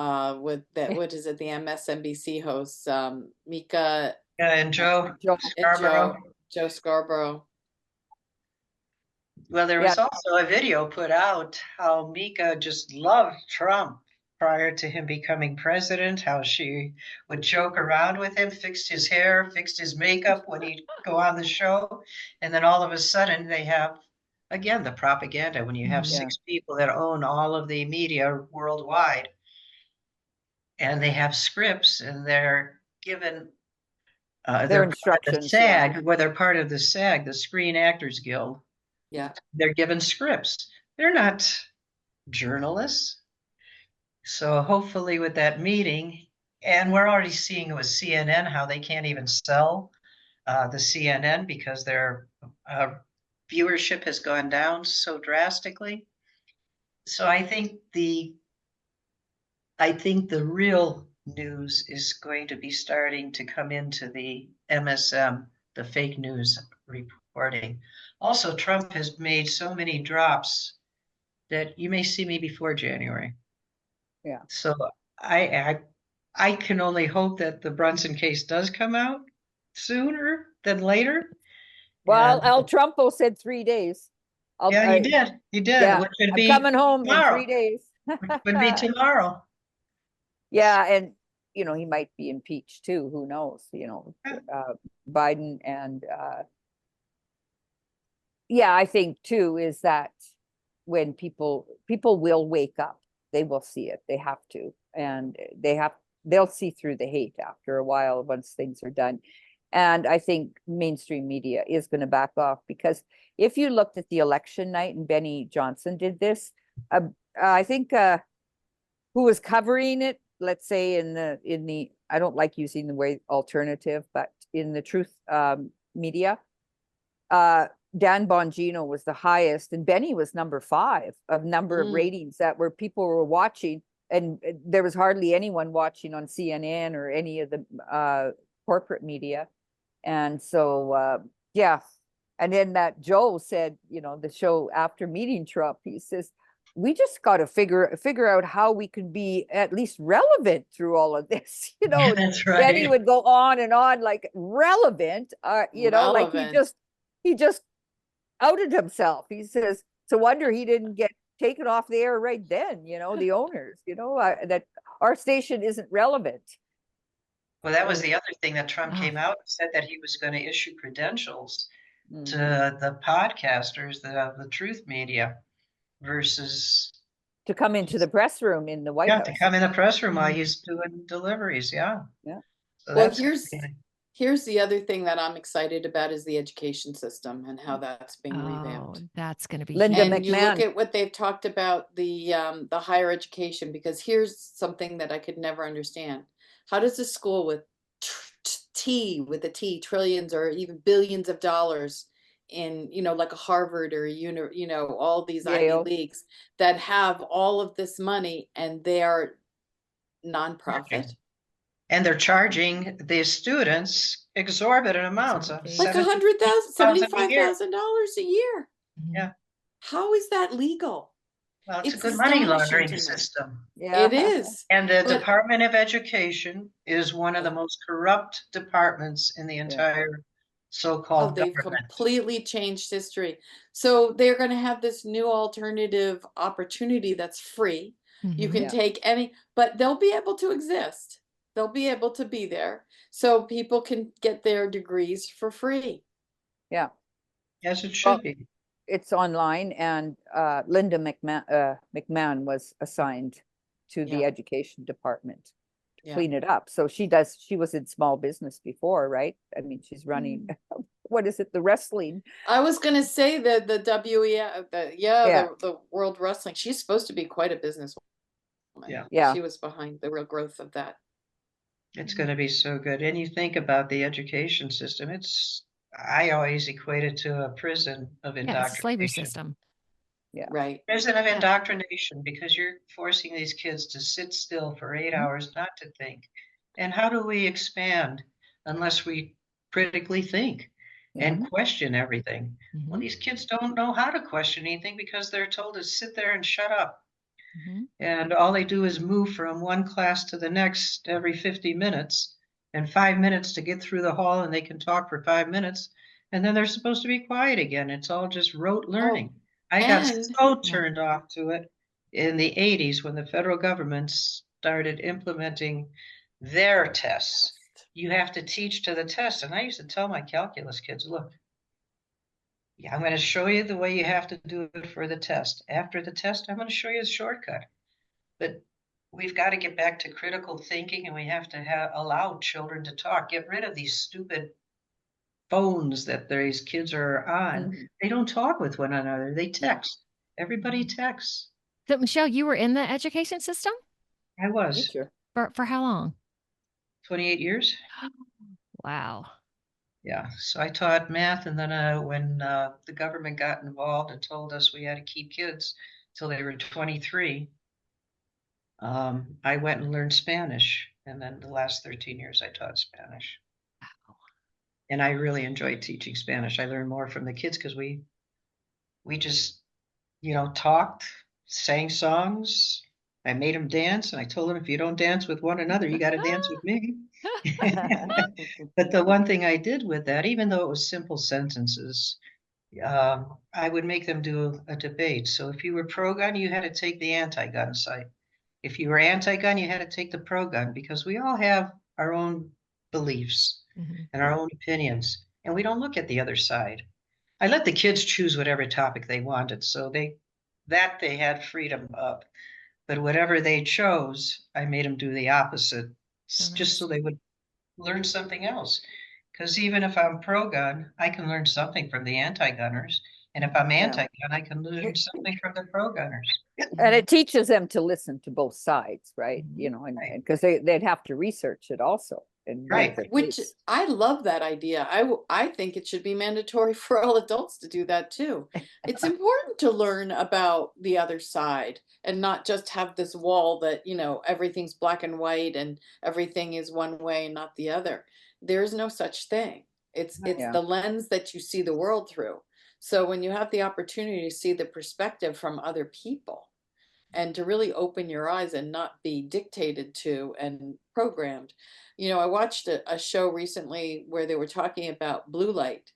with that. What is it? The MSNBC hosts, Mika And Joe Joe. and Scarborough. Joe Scarborough. Well, there was also a video put out how Mika just loved Trump prior to him becoming president, how she would joke around with him, fixed his hair, fixed his makeup when he'd go on the show. And then all of a sudden they have, again, the propaganda when you have 6 people that own all of the media worldwide. And they have scripts and they're given Their instructions. The SAG, where they're part of the SAG, the Screen Actors Guild. Yeah. They're given scripts. They're not journalists. So hopefully with that meeting, and we're already seeing with CNN how they can't even sell the CNN because their viewership has gone down so drastically. So I think the real news is going to be starting to come into the MSM, the fake news reporting. Also, Trump has made so many drops that you may see me before January. Yeah. So I can only hope that the Brunson case does come out sooner than later. Well, El Trumpo said 3 days. He did. He did. Yeah, Which would I'm be coming home tomorrow. in 3 days. Which would be tomorrow. Yeah, and you know, he might be impeached too. Who knows? You know, Biden and yeah, I think too is that when people will wake up, they will see it. They have to, and they'll see through the hate after a while once things are done. And I think mainstream media is going to back off, because if you looked at the election night, and Benny Johnson did this, I think who was covering it, let's say in the I don't like using the word alternative, but in the truth media, Dan Bongino was the highest, and Benny was number 5 of number of ratings that were people were watching, and there was hardly anyone watching on CNN or any of the corporate media. And so yeah, and then that Joe said, you know, the show after meeting Trump, he says, we just got to figure out how we can be at least relevant through all of this. You know, That's right. Benny would go on and on, like relevant, you know, like he just outed himself. He says, it's a wonder he didn't get taken off the air right then, you know, the owners, you know, that our station isn't relevant. Well, that was the other thing that Trump came out and said, that he was going to issue credentials to the podcasters, the truth media, versus to come into the press room in the White House. To come in the press room while he's doing deliveries. Yeah. Yeah. So well, Here's the other thing that I'm excited about is the education system and how that's being Oh, revamped. that's going to be Linda huge. And you look McMahon. at what they've talked about the higher education, because here's something that I could never understand. How does a school with trillions or even billions of dollars in, like a Harvard or all these Ivy Yale. Leagues that have all of this money and they are nonprofit? And they're charging the students exorbitant amounts of Exorbitant. Like $100,000 a year. $75,000 a year. Yeah. How is that legal? Well, it's a It's good money astonishing laundering to me. system. Yeah. It is. And the But- Department of Education is one of the Yeah. most corrupt departments in the entire Oh, so-called they've government. completely changed history. So they're going to have this new alternative opportunity that's free. You Mhm. can Yeah. take any, but they'll be able to exist. They'll be able to be there. So people can get their degrees for free. Yeah. As it Well, should be. It's online, and Linda McMahon was assigned to the Yeah. education department to Yeah. clean it up. So she was in small business before, right? I mean, she's running, what is it, the wrestling? I was going to say that the WWIII, Yeah. the World Wrestling, she's supposed to be quite a businesswoman. Yeah. Yeah. She was behind the real growth of that. It's going to be so good. And you think about the education system, I always equate it to a prison of Yeah, it's a slavery indoctrination. system. Right. Prison of Yeah. indoctrination, because you're forcing these kids to sit still for 8 hours, not to think. And how do we expand unless we critically think and question everything? Well, Mhm. these kids don't know how to question anything because they're told to sit there and shut up. Mhm. And all they do is move from one class to the next every 50 minutes and 5 minutes to get through the hall, and they can talk for 5 minutes. And then they're supposed to be quiet again. It's all just rote learning. I got and- so Yeah. turned off to it in the 80s when the federal government started implementing their tests. You have to teach to the test. And I used to tell my calculus kids, look, yeah, I'm going to show you the way you have to do it for the test. After the test, I'm going to show you the shortcut. But we've got to get back to critical thinking, and we have to allow children to talk. Get rid of these stupid phones that these kids are on. Mhm. They don't talk with one another. They text. Everybody texts. So, Michelle, you were in the education system I was Teacher. for how long? 28 years. Wow. Yeah. So I taught math, and then when the government got involved and told us we had to keep kids till they were 23, I went and learned Spanish. And then the last 13 years I taught Spanish. And I really enjoyed teaching Spanish. I learned more from the kids because we just, talked, sang songs. I made them dance, and I told them, if you don't dance with one another, you got to dance with me. But the one thing I did with that, even though it was simple sentences, I would make them do a debate. So if you were pro-gun, you had to take the anti-gun side. If you were anti-gun, you had to take the pro-gun, because we all have our own beliefs Mhm. and our own opinions, and we don't look at the other side. I let the kids choose whatever topic they wanted, so they had freedom of. But whatever they chose, I made them do the opposite, So just nice. so they would learn something else. Because even if I'm pro-gun, I can learn something from the anti-gunners. And if I'm anti-gun, I can learn something from the pro-gunners. And it teaches them to listen to both sides, right? Mhm. And Right. because they'd have to research it also. And Right. make their Which case. I love that idea. I think it should be mandatory for all adults to do that too. It's important to learn about the other side and not just have this wall that, everything's black and white and everything is one way and not the other. There is no such thing. It's Yeah. the lens that you see the world through. So when you have the opportunity to see the perspective from other people and to really open your eyes and not be dictated to and programmed. I watched a show recently where they were talking about blue light,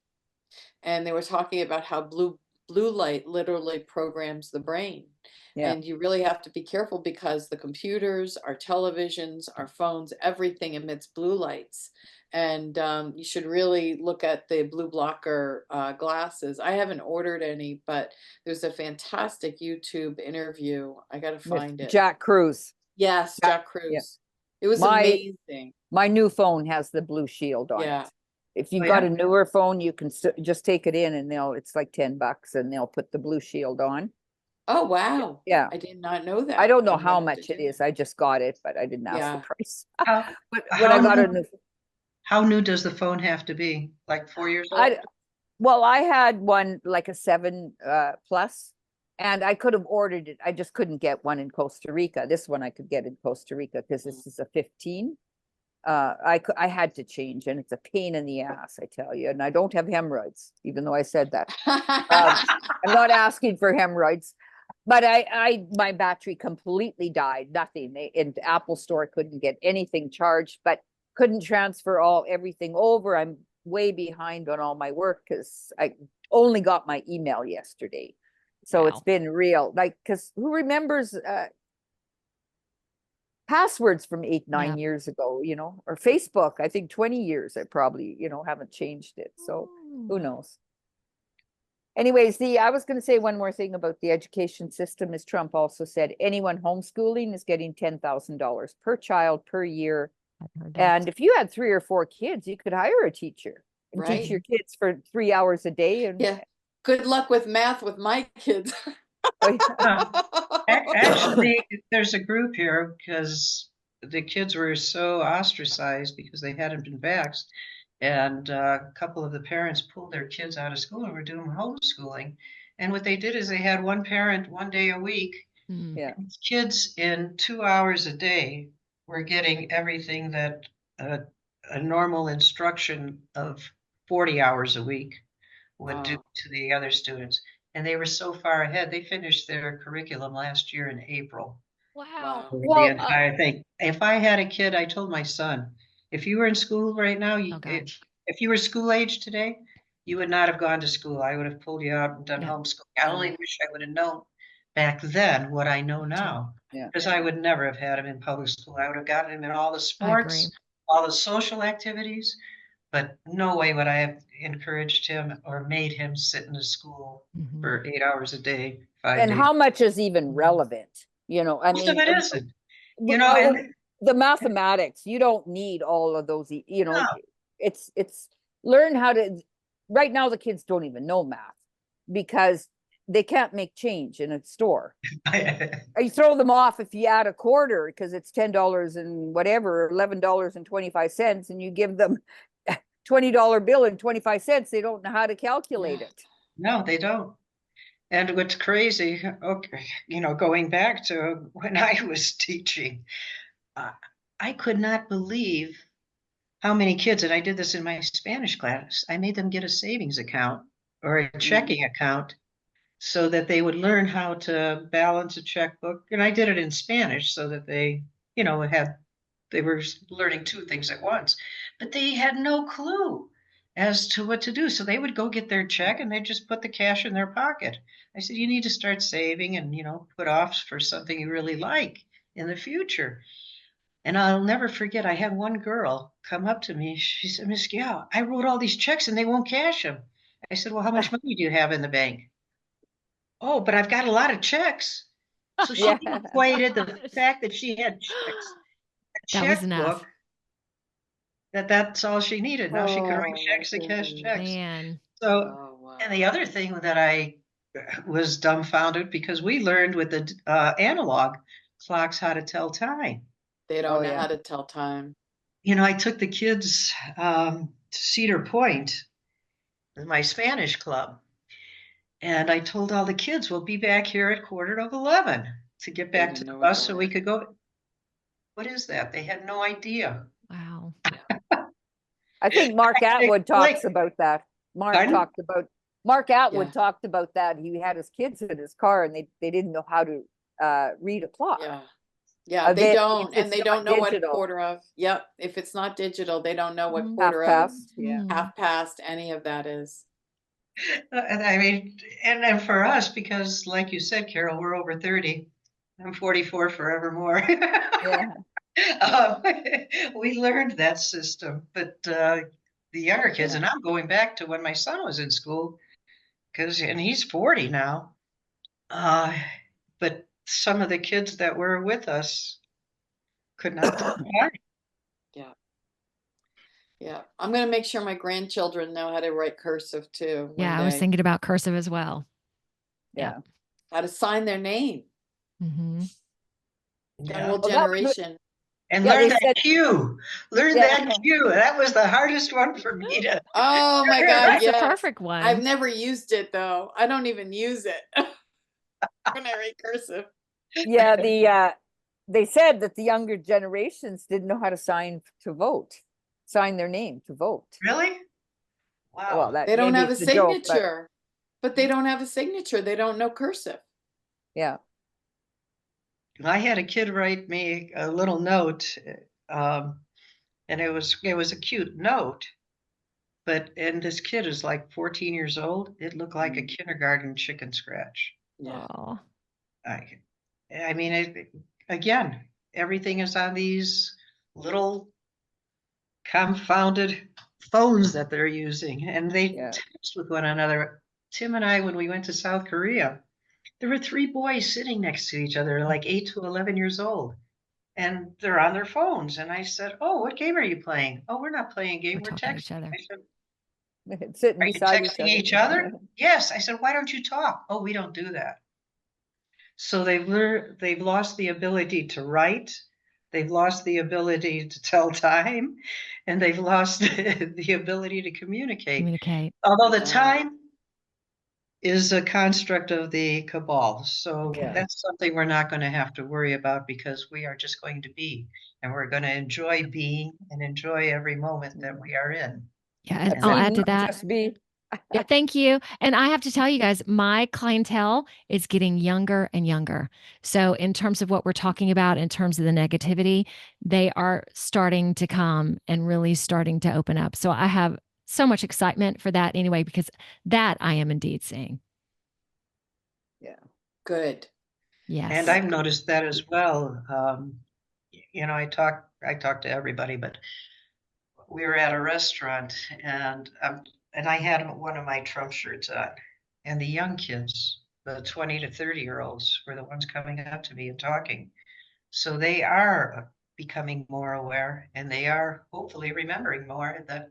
and they were talking about how blue light literally programs the brain. Yeah. And you really have to be careful because the computers, our televisions, our phones, everything emits blue lights. And you should really look at the blue blocker glasses. I haven't ordered any, but there's a fantastic YouTube interview. I got to With find it. Jack Cruz. Yes, Jack- Jack Cruz. yeah. It was My- amazing. My new phone has the blue shield on Yeah. it. If you Oh, got yeah? a newer phone, you can just take it in and it's like $10 and they'll put the blue shield on. Oh, wow. Yeah. I did not know that. I don't know I'm how gonna have to much it do is. that. I just got it, but I didn't ask the Yeah. price. How, But when how I got a new, new, how new does the phone have to be? Like 4 years old? well, I had one like a 7 plus, and I could have ordered it. I just couldn't get one in Costa Rica. This one I could get in Costa Rica because this is a 15. I had to change, and it's a pain in the ass, I tell you. And I don't have hemorrhoids, even though I said that. I'm not asking for hemorrhoids, but my battery completely died. Nothing. In the Apple Store couldn't get anything charged, but couldn't transfer everything over. I'm way behind on all my work because I only got my email yesterday. So it's Wow. been real, like, because who remembers passwords from 8-9 Yeah. years ago, or Facebook? I think 20 years I probably, haven't changed it. So who knows? Anyways, I was going to say one more thing about the education system. Is Trump also said anyone homeschooling is getting $10,000 per child per year. I've heard that. And if you had 3 or 4 kids, you could hire a teacher and Right. teach your kids for 3 hours a day. And Yeah. Good luck with math with my kids. Actually, there's a group here because the kids were so ostracized because they hadn't been vaxxed. And a couple of the parents pulled their kids out of school and were doing homeschooling. And what they did is they had one parent 1 day a week. Mm. yeah, These kids in 2 hours a day were getting everything that a normal instruction of 40 hours a week would do Wow. to the other students. And they were so far ahead. They finished their curriculum last year in April. Wow. The Well, entire thing. If I had a kid, I told my son, if you were in school right now, Oh, God. if you were school age today, you would not have gone to school. I would have pulled you out and done Yeah. homeschooling. I only wish I would have known back then what I know Me too. now. Yeah. Because I would never have had him in public school. I would have gotten him in all the I agree. sports, all the social activities, but no way would I have encouraged him or made him sit in a school Mhm. for 8 hours a day, 5 and days. how much is even relevant? I Most of mean, it isn't. well, And the mathematics, you don't need all of those, no, it's learn how to. Right now the kids don't even know math because they can't make change in a store. You throw them off if you add a quarter because it's $10 and whatever, $11.25, and you give them $20 bill and 25 cents. They don't know how to calculate it. no, they don't. And what's crazy, okay, going back to when I was teaching, I could not believe how many kids, and I did this in my Spanish class, I made them get a savings account or a checking account so that they would learn how to balance a checkbook. And I did it in Spanish so that they, they were learning 2 things at once, but they had no clue as to what to do. So they would go get their check and they'd just put the cash in their pocket. I said, you need to start saving and, put off for something you really like in the future. And I'll never forget, I had one girl come up to me. She said, Miss Schiau, I wrote all these checks and they won't cash them. I said, well, how much money do you have in the bank? Oh, but I've got a lot of checks. So she Yeah. equated the fact that she had checks, a That was enough. checkbook, that's all she needed. Now she could write Oh, checks and cash goodness. checks. Man. So, Oh, wow. and the other thing that I was dumbfounded because we learned with the analog clocks how to tell time. They don't know yeah. how to tell time. I took the kids to Cedar Point, my Spanish club, and I told all the kids we'll be back here at 11:15 to get back to didn't the know what bus that so we was. could go. What is that? They had no idea. Wow. I think Mark Atwood talks about that. Mark Pardon? Atwood Yeah. talked about that. He had his kids in his car and they didn't know how to read a clock. Yeah. Yeah, they Then don't, if and it's they not don't know what digital, quarter of. Yep, if it's not digital, they don't know what Mhm. half quarter of, past. Yeah. Mm. half past any of that is. And I mean, and for us, because like you said, Carole, we're over 30. I'm 44 forevermore. Yeah. Um, we learned that system, but the younger kids, Yeah. and I'm going back to when my son was in school, and he's 40 now. But some of the kids that were with us could not tell time. Yeah. Yeah. I'm going to make sure my grandchildren know how to write cursive too. Yeah, one I was day. thinking about cursive as well. Yeah. How to sign their name. Hmm. That Yeah. whole Well, that was- generation. And Yeah, learn they that said- cue. Learn Yeah. that cue. That was the hardest one for me to. Oh my God. That's Yes. a perfect one. I've never used it though. I don't even use it when I write cursive. Yeah, they said that the younger generations didn't know how to sign their name to vote. Really? Wow. Well, that They don't maybe have a it's joke, but signature, but they don't have a signature. They don't know cursive. yeah. I had a kid write me a little note, and it was a cute note, and this kid is like 14 years old. It looked like a kindergarten chicken scratch. Yeah. Oh, I mean, again, everything is on these little confounded phones that they're using, and they Yeah. text with one another. Tim and I, when we went to South Korea, there were 3 boys sitting next to each other, like 8 to 11 years old, and they're on their phones. And I said, "Oh, what game are you playing?" "Oh, we're not playing a game. we're We're talking to each texting." other. I said, Sitting "Are you beside texting each other?" "Yes." I said, "Why don't you talk?" "Oh, we don't do that." So they've lost the ability to write, they've lost the ability to tell time, and they've lost the ability to communicate. Although the time is a construct of the cabal. So Okay. that's something we're not going to have to worry about, because we are just going to be, and we're going to enjoy being and enjoy every moment that we are in. Yeah, and That's I'll it. add to Not that. just be. Yeah, thank you. And I have to tell you guys, my clientele is getting younger and younger. So, in terms of what we're talking about, in terms of the negativity, they are starting to come and really starting to open up. So, I have so much excitement for that anyway, because that I am indeed seeing. Yeah. Good. Yes. And I've noticed that as well. I talk to everybody, but we were at a restaurant, and I had one of my Trump shirts on, and the young kids, the 20 to 30-year-olds, were the ones coming up to me and talking. So they are becoming more aware, and they are hopefully remembering more that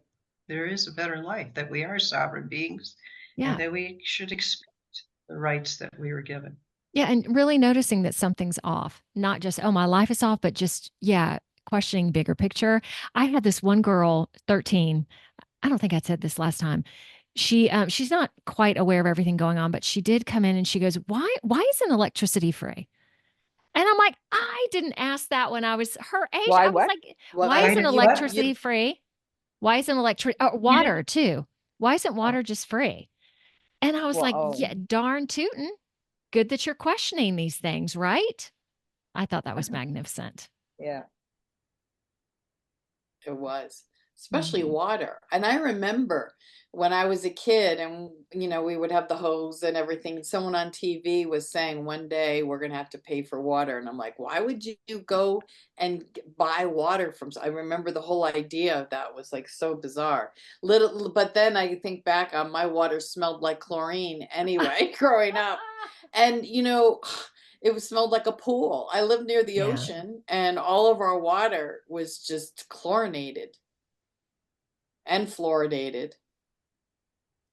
there is a better life, that we are sovereign beings, Yeah. and that we should expect the rights that we were given. Yeah. And really noticing that something's off, not just, oh, my life is off, but just, yeah, questioning bigger picture. I had this one girl, 13. I don't think I said this last time. She's not quite aware of everything going on, but she did come in and she goes, why isn't electricity free? And I'm like, I didn't ask that when I was her age. Why, I was what? like, Well, why Why isn't did you what? electricity free? Why isn't water too? Why isn't water just free? And I was Well, like, oh. yeah, darn tootin'. Good that you're questioning these things, right? I thought that was magnificent. Yeah. it was, especially Mhm. water. And I remember when I was a kid and, we would have the hose and everything. Someone on TV was saying one day we're going to have to pay for water. And I'm like, why would you go and buy water from? I remember the whole idea of that was like so bizarre. But then I think back on my water smelled like chlorine anyway, growing up. And, it smelled like a pool. I lived near the Yeah. ocean, and all of our water was just chlorinated and fluoridated.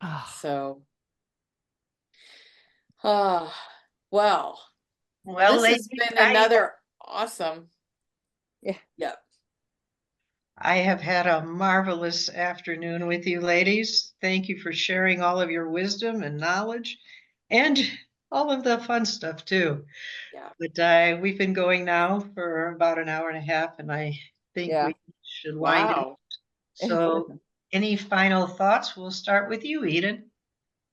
Oh, So, well, Well, this ladies, has been another awesome. Yeah. Yep. I have had a marvelous afternoon with you, ladies. Thank you for sharing all of your wisdom and knowledge, and all of the fun stuff too. Yeah. But we've been going now for about an hour and a half, and I think Yeah. we should wind it. Wow. So, any final thoughts? We'll start with you, Eden.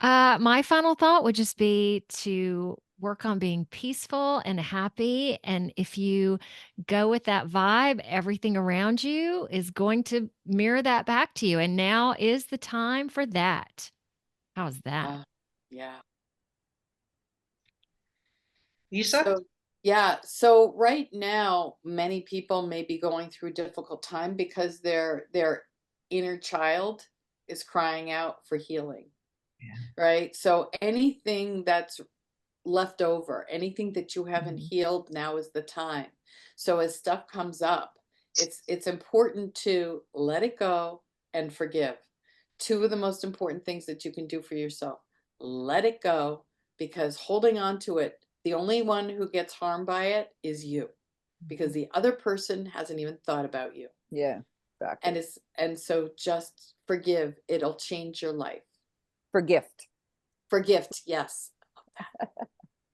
my final thought would just be to work on being peaceful and happy. And if you go with that vibe, everything around you is going to mirror that back to you. And now is the time for that. How's that? Yeah. Lisa? So, yeah. So right now, many people may be going through a difficult time because their inner child is crying out for healing. Yeah. Right. So anything that's left over, anything that you haven't Mhm. healed, now is the time. So as stuff comes up, it's important to let it go, and forgive. Two of the most important things that you can do for yourself. Let it go, because holding on to it, the only one who gets harmed by it is you, because the other person hasn't even thought about you. Yeah, exactly. And so just forgive. It'll change your life. For gift. For gift, yes.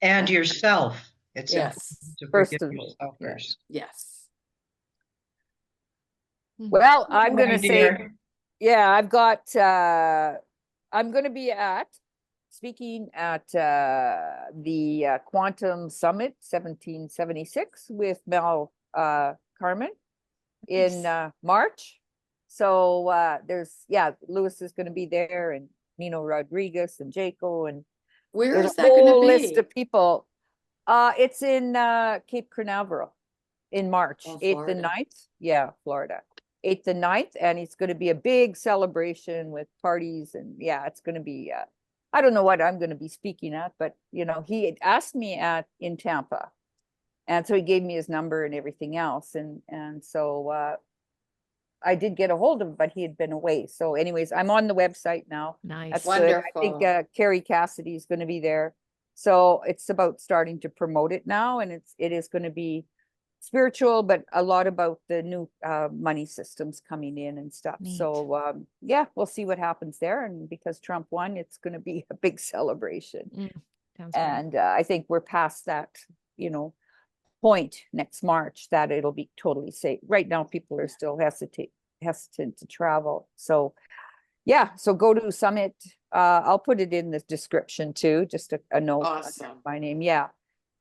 And yourself. It's Yes. important to First forgive of all, yourself yeah. first. Yes. Well, I'm Oh, going my to say, dear. yeah, I'm going to be speaking at the Quantum Summit 1776 with Mel Carmen in March. So Lewis is going to be there, and Nino Rodriguez and Jaco, and Where there's is a that going to whole be? list of people. It's in Cape Canaveral in March, 8th and Florida. 9th. Yeah, Florida. 8th and 9th, and it's going to be a big celebration with parties, and yeah, it's going to be I don't know what I'm going to be speaking at, but he had asked me in Tampa, and so he gave me his number and everything else, and so I did get a hold of him, but he had been away. So anyways, I'm on the website now. Nice. That's good. I Wonderful. think Carrie Cassidy is going to be there. So it's about starting to promote it now, and it is going to be spiritual, but a lot about the new money systems coming in and stuff. Neat. So yeah, we'll see what happens there. And because Trump won, it's going to be a big celebration. Sounds great. And I think we're past that, point next March that it'll be totally safe. Right now, people are still hesitant to travel. So yeah, so go to Summit. I'll put it in the description too, just a note. Awesome. My name, yeah.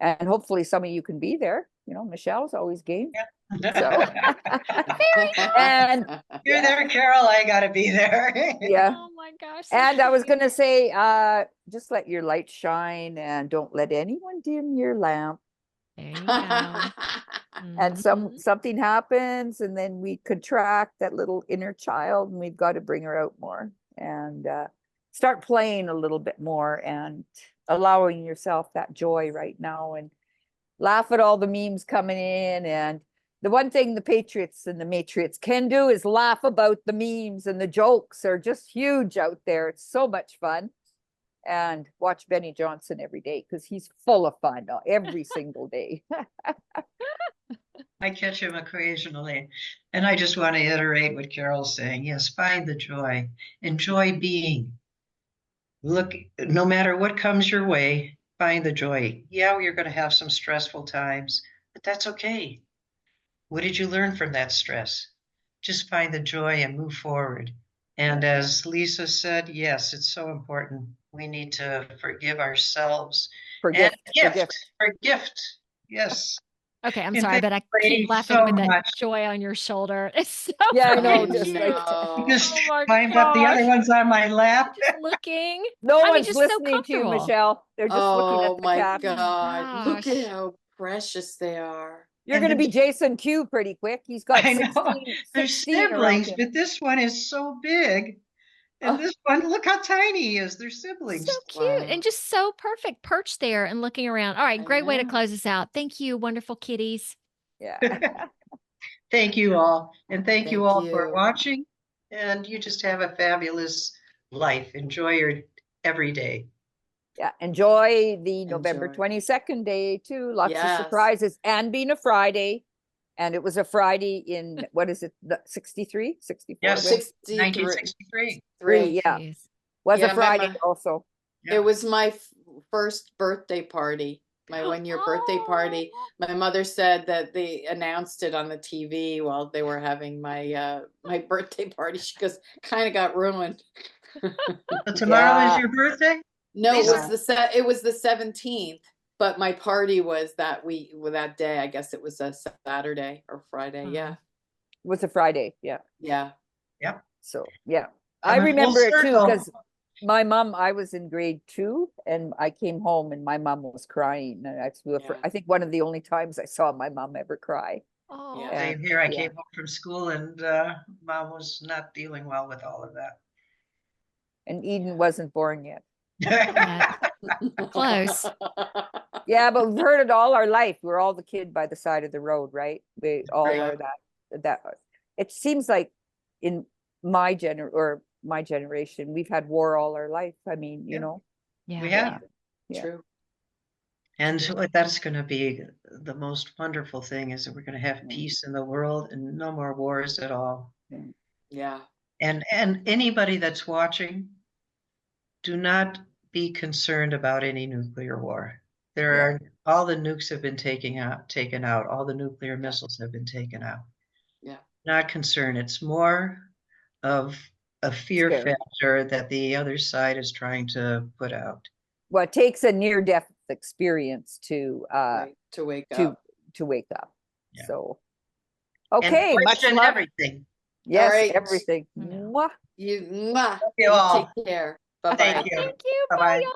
And hopefully some of you can be there. Michelle's always game. Yeah. So and You're there, Carole. I gotta be there. yeah. Oh my gosh. And I was gonna say, just let your light shine and don't let anyone dim your lamp. There you go. And Mhm. something happens, and then we contract that little inner child, and we've got to bring her out more and start playing a little bit more and allowing yourself that joy right now, and laugh at all the memes coming in. And the one thing the Patriots and the Matriots can do is laugh about the memes, and the jokes are just huge out there. It's so much fun. And watch Benny Johnson every day, because he's full of fun every single day. I catch him occasionally. And I just want to iterate what Carole's saying. Yes, find the joy. Enjoy being. Look, no matter what comes your way, find the joy. Yeah, you're going to have some stressful times, but that's okay. What did you learn from that stress? Just find the joy and move forward. And as Lisa said, yes, it's so important. We need to forgive ourselves For and gift. for gift. Yes. Okay, I'm And sorry, thank but I you, keep ladies, laughing so with that much. joy on your shoulder. It's so Yeah, I know, freaking just cute. like Just Oh my climbed up the other gosh. ones on my lap. Just looking. No I mean, one's just so listening to you, comfortable. Michelle. They're just looking at Oh the my cat. God. Look Gosh. at how precious they are. You're And going to the be Jason Q pretty quick. He's got I know 16 they're around siblings, him. but this one is so big. And Oh, this one, look how tiny he is. They're So siblings. cute and wow. just so perfect, perched there and looking around. All right, I great way to know. close this out. Thank you, wonderful kitties. Yeah. Thank you all. And thank you Thank all for you. watching. And you just have a fabulous life. Enjoy your every day. Yeah. Enjoy the November Enjoy. 22nd day too. Lots of Yes. surprises, and being a Friday. And it was a Friday in, what is it, the 63, 64? Yes, When? 63. 1963. Three, yeah. Jeez. Was Yeah, a Friday also. It was my first birthday party, my 1 year birthday party. Oh. My mother said that they announced it on the TV while they were having my my birthday party. She goes, kind of got ruined. So tomorrow is Yeah. your birthday? No, it Lisa? was it was the 17th, but my party was that day. I guess it was a Saturday or Friday. Yeah. It was a Friday. Yeah. Yeah. Yep. So, yeah. I Coming full remember it too, circle. because my mom, I was in grade 2, and I came home and my mom was crying. And I think one of the only times I saw my mom ever cry. Oh. Yeah. Same here. I Yeah. came home from school and mom was not dealing well with all of And Eden wasn't born yet. that. Close. Yeah, but we've heard it all our life. We're all the kid by the side of the road, right? We all Yeah. are that. It seems like in my generation, we've had war all our life. I mean, you Yeah. know, Yeah. We have. Yeah. True. And so that's going to be the most wonderful thing, is that we're going to have Mm. peace in the world and no more wars at all. Yeah. And anybody that's watching, do not be concerned about any nuclear war. There Yeah. are, all the nukes have been taken out. All the nuclear missiles have been taken out. Yeah. Not concerned. It's more of a fear Scary. factor that the other side is trying to put out. Well, it takes a near-death experience to Right. To wake to up. to wake up. Yeah. So And okay, much question love. everything. Yes, right. everything. I know. Mwah. You, mwah. You all. Take care. Bye bye. Thank you. Thank you. Bye-bye. Bye, y'all.